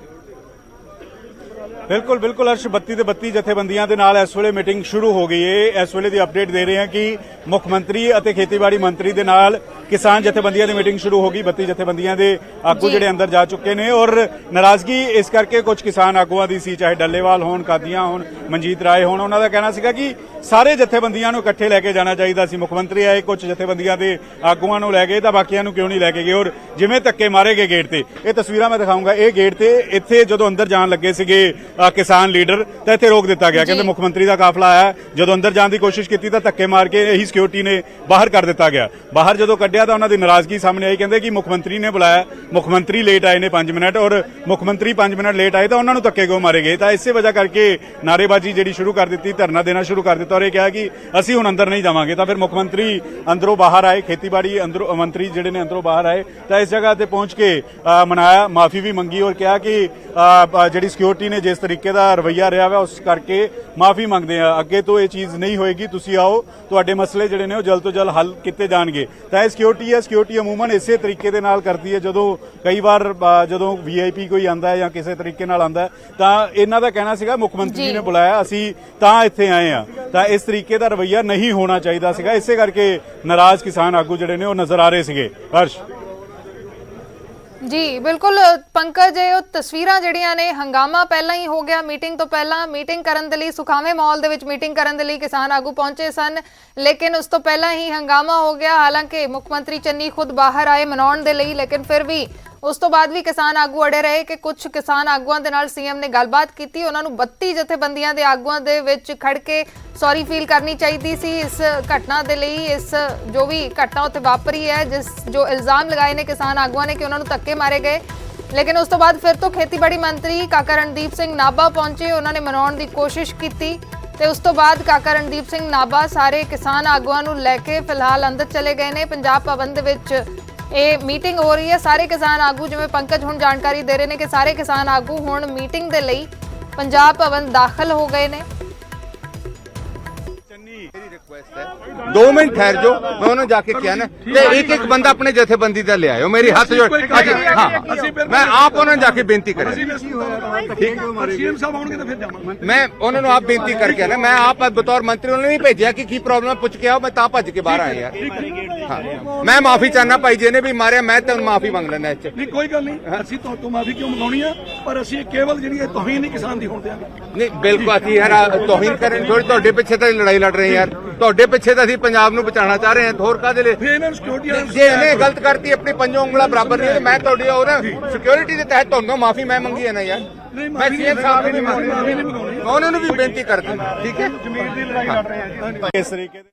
ਬਿਲਕੁਲ ਬਿਲਕੁਲ ਅਰਸ਼, 32 ਦੇ 32 ਜਥੇਬੰਦੀਆਂ ਦੇ ਨਾਲ ਇਸ ਵੇਲੇ ਮੀਟਿੰਗ ਸ਼ੁਰੂ ਹੋ ਗਈ ਹੈ। ਇਸ ਵੇਲੇ ਦੀ ਅਪਡੇਟ ਦੇ ਰਹੇ ਹਾਂ ਕਿ ਮੁੱਖ ਮੰਤਰੀ ਅਤੇ ਖੇਤੀਬਾੜੀ ਮੰਤਰੀ ਦੇ ਨਾਲ ਕਿਸਾਨ ਜਥੇਬੰਦੀਆਂ ਦੀ ਮੀਟਿੰਗ ਸ਼ੁਰੂ ਹੋ ਗਈ। 32 ਜਥੇਬੰਦੀਆਂ ਦੇ ਆਗੂ ਜਿਹੜੇ ਅੰਦਰ ਜਾ ਚੁੱਕੇ ਨੇ ਔਰ ਨਾਰਾਜ਼ਗੀ ਇਸ ਕਰਕੇ ਕੁਝ ਕਿਸਾਨ ਆਗੂਆਂ ਦੀ ਸੀ, ਚਾਹੇ ਡੱਲੇਵਾਲ ਹੋਣ, ਕਾਦੀਆਂ ਹੋਣ, ਮਨਜੀਤ ਰਾਏ ਹੋਣ। ਉਹਨਾਂ ਦਾ ਕਹਿਣਾ ਸੀਗਾ ਕਿ ਸਾਰੇ ਜਥੇਬੰਦੀਆਂ ਨੂੰ ਇਕੱਠੇ ਲੈ ਕੇ ਜਾਣਾ ਚਾਹੀਦਾ ਸੀ। ਮੁੱਖ ਮੰਤਰੀ ਆਏ, ਕੁਝ ਜਥੇਬੰਦੀਆਂ ਦੇ ਆਗੂਆਂ ਨੂੰ ਲੈ ਗਏ ਤਾਂ ਬਾਕੀਆਂ ਨੂੰ ਕਿਉਂ ਨਹੀਂ ਲੈ ਕੇ ਗਏ। ਔਰ ਜਿਵੇਂ ਧੱਕੇ ਮਾਰੇ ਗਏ ਗੇਟ ਤੇ, ਇਹ ਤਸਵੀਰਾਂ ਮੈਂ ਦਿਖਾਊਂਗਾ। ਇਹ ਗੇਟ ਤੇ ਇੱਥੇ ਜਦੋਂ ਅੰਦਰ ਜਾਣ ਲੱਗੇ ਸੀਗੇ ਕਿਸਾਨ ਲੀਡਰ ਤਾਂ ਇੱਥੇ ਰੋਕ ਦਿੱਤਾ ਗਿਆ। ਕਹਿੰਦੇ ਮੁੱਖ ਮੰਤਰੀ ਦਾ ਕਾਫਲਾ ਆਇਆ, ਜਦੋਂ ਅੰਦਰ ਜਾਣ ਦੀ ਕੋਸ਼ਿਸ਼ ਕੀਤੀ ਤਾਂ ਧੱਕੇ ਮਾਰ ਕੇ ਇਹੀ ਸਿਕਿਉਰਿਟੀ ਨੇ ਬਾਹਰ ਕਰ ਦਿੱਤਾ ਗਿਆ। ਬਾਹਰ ਜਦੋਂ ਕੱਢਿਆ ਤਾਂ ਉਹਨਾਂ ਦੀ ਨਾਰਾਜ਼ਗੀ ਸਾਹਮਣੇ ਆਈ। ਕਹਿੰਦੇ ਕਿ ਮੁੱਖ ਮੰਤਰੀ ਨੇ ਬੁਲਾਇਆ, ਮੁੱਖ ਮੰਤਰੀ ਲੇਟ ਆਏ ਨੇ 5 ਮਿੰਟ ਔਰ ਮੁੱਖ ਮੰਤਰੀ 5 ਮਿੰਟ ਲੇਟ ਆਏ ਤਾਂ ਉਹਨਾਂ ਨੂੰ ਧੱਕੇ ਕਿਉਂ ਮਾਰੇ ਗਏ। ਤਾਂ ਇਸੇ ਵਜ੍ਹਾ ਕਰਕੇ ਨਾਅਰੇਬਾਜ਼ੀ ਜਿਹੜੀ ਸ਼ੁਰੂ ਕਰ ਦਿੱਤੀ, ਧਰਨਾ ਦੇਣਾ ਸ਼ੁਰੂ ਕਰ ਦਿੱਤਾ ਔਰ ਇਹ ਕਿਹਾ ਕਿ ਅਸੀਂ ਹੁਣ ਅੰਦਰ ਨਹੀਂ ਜਾਵਾਂਗੇ। ਤਾਂ ਫਿਰ ਮੁੱਖ ਮੰਤਰੀ ਅੰਦਰੋਂ ਬਾਹਰ ਆਏ, ਖੇਤੀਬਾੜੀ ਅੰਦਰੋਂ ਮੰਤਰੀ ਜਿਹੜੇ ਨੇ ਅੰਦਰੋਂ ਬਾਹਰ ਆਏ ਤਾਂ ਇਸ ਜਗ੍ਹਾ ਤੇ ਪਹੁੰਚ ਕੇ ਮਨਾਇਆ, ਮਾਫੀ ਵੀ ਮੰਗੀ ਔਰ ਕਿਹਾ ਕਿ ਜਿਹੜੀ ਸਿਕਿਉਰਿਟੀ ਨੇ ਜਿਸ ਤਰੀਕੇ ਦਾ ਰਵੱਈਆ ਰਿਹਾ ਵਾ ਉਸ ਕਰਕੇ ਮਾਫੀ ਮੰਗਦੇ ਆ, ਅੱਗੇ ਤੋਂ ਇਹ ਚੀਜ਼ ਨਹੀਂ ਹੋਏਗੀ, ਤੁਸੀਂ ਆਓ, ਤੁਹਾਡੇ ਮਸਲੇ ਜਿਹੜੇ ਨੇ ਉਹ ਜਲਦ ਤੋਂ ਜਲਦ ਹੱਲ ਕੀਤੇ ਜਾਣਗੇ। ਤਾਂ ਇਹ ਸਿਕਿਉਰਿਟੀ ਹੈ, ਸਿਕਿਉਰਿਟੀ ਅਮੂਮਨ ਇਸੇ ਤਰੀਕੇ ਦੇ ਨਾਲ ਕਰਦੀ ਹੈ। ਜਦੋਂ ਕਈ ਵਾਰ ਜਦੋਂ ਵੀਆਈਪੀ ਕੋਈ ਆਂਦਾ ਹੈ ਜਾਂ ਕਿਸੇ ਤਰੀਕੇ ਨਾਲ ਆਂਦਾ ਤਾਂ ਇਹਨਾਂ ਦਾ ਕਹਿਣਾ ਸੀਗਾ ਮੁੱਖ ਮੰਤਰੀ ਨੇ ਬੁਲਾਇਆ, ਅਸੀਂ ਤਾਂ ਇੱਥੇ ਆਏ ਆ। ਤਾਂ ਇਸ ਤਰੀਕੇ ਦਾ ਰਵੱਈਆ ਨਹੀਂ ਹੋਣਾ ਚਾਹੀਦਾ ਸੀਗਾ। ਇਸੇ ਕਰਕੇ ਨਾਰਾਜ਼ ਕਿਸਾਨ ਆਗੂ ਜਿਹੜੇ ਨੇ ਉਹ ਨਜ਼ਰ ਆ ਰਹੇ ਸੀਗੇ। ਹਰਸ਼ ਜੀ ਬਿਲਕੁਲ ਪੰਕਜ, ਇਹ ਉਹ ਤਸਵੀਰਾਂ ਜਿਹੜੀਆਂ ਨੇ, ਹੰਗਾਮਾ ਪਹਿਲਾਂ ਹੀ ਹੋ ਗਿਆ। ਮੀਟਿੰਗ ਤੋਂ ਪਹਿਲਾਂ ਮੀਟਿੰਗ ਕਰਨ ਦੇ ਲਈ ਸੁਖਾਵੇਂ ਮਾਹੌਲ ਦੇ ਵਿੱਚ ਮੀਟਿੰਗ ਕਰਨ ਦੇ ਲਈ ਕਿਸਾਨ ਆਗੂ ਪਹੁੰਚੇ ਸਨ ਲੇਕਿਨ ਉਸ ਤੋਂ ਪਹਿਲਾਂ ਹੀ ਹੰਗਾਮਾ ਹੋ ਗਿਆ। ਹਾਲਾਂਕਿ ਮੁੱਖ ਮੰਤਰੀ ਚੰਨੀ ਖੁਦ ਬਾਹਰ ਆਏ ਮਨਾਉਣ ਦੇ ਲਈ ਲੇਕਿਨ ਫਿਰ ਵੀ ਉਸ ਤੋਂ ਬਾਅਦ ਵੀ ਕਿਸਾਨ ਆਗੂ ਅੜੇ ਰਹੇ ਕਿ ਕੁਝ ਕਿਸਾਨ ਆਗੂਆਂ ਦੇ ਨਾਲ ਸੀਐਮ ਨੇ ਗੱਲਬਾਤ ਕੀਤੀ। ਉਹਨਾਂ ਨੂੰ 32 ਜਥੇਬੰਦੀਆਂ ਦੇ ਆਗੂਆਂ ਦੇ ਵਿੱਚ ਖੜ ਕੇ ਸੌਰੀ ਫੀਲ ਕਰਨੀ ਚਾਹੀਦੀ ਸੀ ਇਸ ਘਟਨਾ ਦੇ ਲਈ, ਇਸ ਜੋ ਵੀ ਘਟਨਾ ਉੱਥੇ ਵਾਪਰੀ ਹੈ, ਜੋ ਇਲਜ਼ਾਮ ਲਗਾਏ ਨੇ ਕਿਸਾਨ ਆਗੂਆਂ ਨੇ ਕਿ ਉਹਨਾਂ ਨੂੰ ਧੱਕੇ ਮਾਰੇ ਗਏ। ਲੇਕਿਨ ਉਸ ਤੋਂ ਬਾਅਦ ਫਿਰ ਤੋਂ ਖੇਤੀਬਾੜੀ ਮੰਤਰੀ ਕਾਕਾ ਰਣਦੀਪ ਸਿੰਘ ਨਾਭਾ ਪਹੁੰਚੇ, ਉਹਨਾਂ ਨੇ ਮਨਾਉਣ ਦੀ ਕੋਸ਼ਿਸ਼ ਕੀਤੀ ਤੇ ਉਸ ਤੋਂ ਬਾਅਦ ਕਾਕਾ ਰਣਦੀਪ ਸਿੰਘ ਨਾਭਾ ਸਾਰੇ ਕਿਸਾਨ ਆਗੂਆਂ ਨੂੰ ਲੈ ਕੇ ਫਿਲਹਾਲ ਅੰਦਰ ਚਲੇ ਗਏ ਨੇ। ਪੰਜਾਬ ਭਵਨ ਦੇ ਵਿੱਚ ਇਹ ਮੀਟਿੰਗ ਹੋ ਰਹੀ ਹੈ। ਸਾਰੇ ਕਿਸਾਨ ਆਗੂ, ਜਿਵੇਂ ਪੰਕਜ ਹੁਣ ਜਾਣਕਾਰੀ ਦੇ ਰਹੇ ਨੇ ਕਿ ਸਾਰੇ ਕਿਸਾਨ ਆਗੂ ਹੁਣ ਮੀਟਿੰਗ ਦੇ ਲਈ ਪੰਜਾਬ ਭਵਨ ਦਾਖਲ ਹੋ ਗਏ ਨੇ। 2 ਮਿੰਟ ठहर जो, मैं उन्होंने जाके किया ना, एक एक बंदा अपने जथेबंदी का ले आयो, मेरी हाथ जोड़। हाँ, मैं आप उन्होंने जाके बेनती करें, मैं उन्होंने आप बेनती करके ना, मैं आप बतौर मंत्री उन्होंने नहीं भेजा कि प्रॉब्लम पुछ के आओ, मैं ता भज के बाहर आया यार। हाँ, मैं माफी चाहना भाई जी ने भी मारे, मैं तो माफी मांग लेना। कोई गल नहीं, ਅਸੀਂ ਤੋਂ ਮਾਫੀ ਕਿਉਂ ਮੰਗਾਉਣੀ ਆ, ਪਰ ਅਸੀਂ ਕੇਵਲ ਜਿਹੜੀ ਇਹ ਤੋਹੀਨ ਨਹੀਂ ਕਿਸਾਨ ਦੀ ਹੋਣ ਦਿਆਂਗੇ। नहीं बिल्कुल यार, तोहिन करें थोड़ी, ਤੁਹਾਡੇ ਪਿੱਛੇ ਤਾਂ ਲੜਾਈ ਲੜ ਰਹੇ ਯਾਰ। ਤੁਹਾਡੇ ਪਿੱਛੇ ਤਾਂ ਅਸੀਂ ਪੰਜਾਬ ਨੂੰ ਬਚਾਉਣਾ ਚਾਹ ਰਹੇ ਹਾਂ, ਹੋਰ ਕਾਹਦੇ ਲਈ? ਫਿਰ ਇਹਨਾਂ ਨੂੰ ਸਿਕਿਉਰਿਟੀ ਜੇ ਇਹਨੇ ਗਲਤ ਕਰਤੀ ਆਪਣੀ ਪੰਜੋਂ ਉਂਗਲਾਂ ਬਰਾਬਰ ਨਹੀਂ, ਤੇ ਮੈਂ ਤੁਹਾਡੀ ਹੋਰ ਸਿਕਿਉਰਿਟੀ ਦੇ ਤਹਿਤ ਤੁਹਾਨੂੰ ਮਾਫੀ ਮੈਂ ਮੰਗੀ ਹੈ ਨਾ ਯਾਰ। ਮੈਂ ਸੀਐਮ ਸਾਹਿਬ ਨੂੰ ਵੀ ਮਾਫੀ ਮੈਂ ਉਹਨਾਂ ਨੂੰ ਵੀ ਬੇਨਤੀ ਕਰਦਾ, ਠੀਕ ਹੈ। ਜ਼ਮੀਨ ਦੀ ਲੜਾਈ ਲੜ ਰਹੇ ਆ ਜੀ ਇਸ ਤਰੀਕੇ ਦੇ।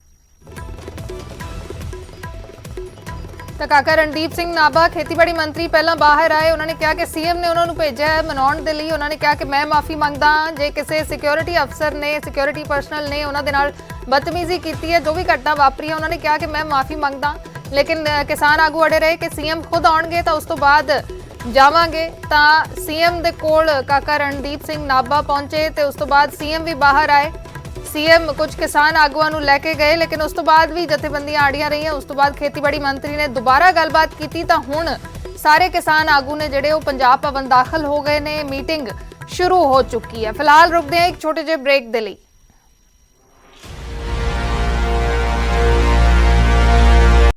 ਤਾਂ ਕਾਕਾ ਰਣਦੀਪ ਸਿੰਘ ਨਾਭਾ ਖੇਤੀਬਾੜੀ ਮੰਤਰੀ ਪਹਿਲਾਂ ਬਾਹਰ ਆਏ, ਉਹਨਾਂ ਨੇ ਕਿਹਾ ਕਿ ਸੀਐਮ ਨੇ ਉਹਨਾਂ ਨੂੰ ਭੇਜਿਆ ਹੈ ਮਨਾਉਣ ਦੇ ਲਈ। ਉਹਨਾਂ ਨੇ ਕਿਹਾ ਕਿ ਮੈਂ ਮਾਫੀ ਮੰਗਦਾ ਜੇ ਕਿਸੇ ਸਿਕਿਉਰਿਟੀ ਅਫਸਰ ਨੇ, ਸਿਕਿਉਰਿਟੀ ਪਰਸਨਲ ਨੇ ਉਹਨਾਂ ਦੇ ਨਾਲ ਬਦਤਮੀਜ਼ੀ ਕੀਤੀ ਹੈ, ਜੋ ਵੀ ਘਟਨਾ ਵਾਪਰੀ ਹੈ, ਉਹਨਾਂ ਨੇ ਕਿਹਾ ਕਿ ਮੈਂ ਮਾਫੀ ਮੰਗਦਾ। ਲੇਕਿਨ ਕਿਸਾਨ ਆਗੂ ਅੜੇ ਰਹੇ ਕਿ ਸੀਐਮ ਖੁਦ ਆਉਣਗੇ ਤਾਂ ਉਸ ਤੋਂ ਬਾਅਦ ਜਾਵਾਂਗੇ। ਤਾਂ ਸੀਐਮ ਦੇ ਕੋਲ ਕਾਕਾ ਰਣਦੀਪ ਸਿੰਘ ਨਾਭਾ ਪਹੁੰਚੇ ਤੇ ਉਸ ਤੋਂ ਬਾਅਦ ਸੀਐਮ ਵੀ ਬਾਹਰ ਆਏ। ਸੀਐਮ ਕੁਝ ਕਿਸਾਨ ਆਗੂਆਂ ਨੂੰ ਲੈ ਕੇ ਗਏ, ਲੇਕਿਨ ਉਸ ਤੋਂ ਬਾਅਦ ਵੀ ਜਥੇਬੰਦੀਆਂ ਆੜੀਆਂ ਰਹੀਆਂ। ਉਸ ਤੋਂ ਬਾਅਦ ਖੇਤੀਬਾੜੀ ਮੰਤਰੀ ਨੇ ਦੁਬਾਰਾ ਗੱਲਬਾਤ ਕੀਤੀ ਤਾਂ ਹੁਣ ਸਾਰੇ ਕਿਸਾਨ ਆਗੂ ਨੇ ਜਿਹੜੇ ਉਹ ਪੰਜਾਬ ਭਵਨ ਦਾਖਲ ਹੋ ਗਏ ਨੇ। ਮੀਟਿੰਗ ਸ਼ੁਰੂ ਹੋ ਚੁੱਕੀ ਹੈ। ਫਿਲਹਾਲ ਰੁਕਦੇ ਹਾਂ ਇੱਕ ਛੋਟੇ ਜਿਹੇ ਬ੍ਰੇਕ ਦੇ ਲਈ।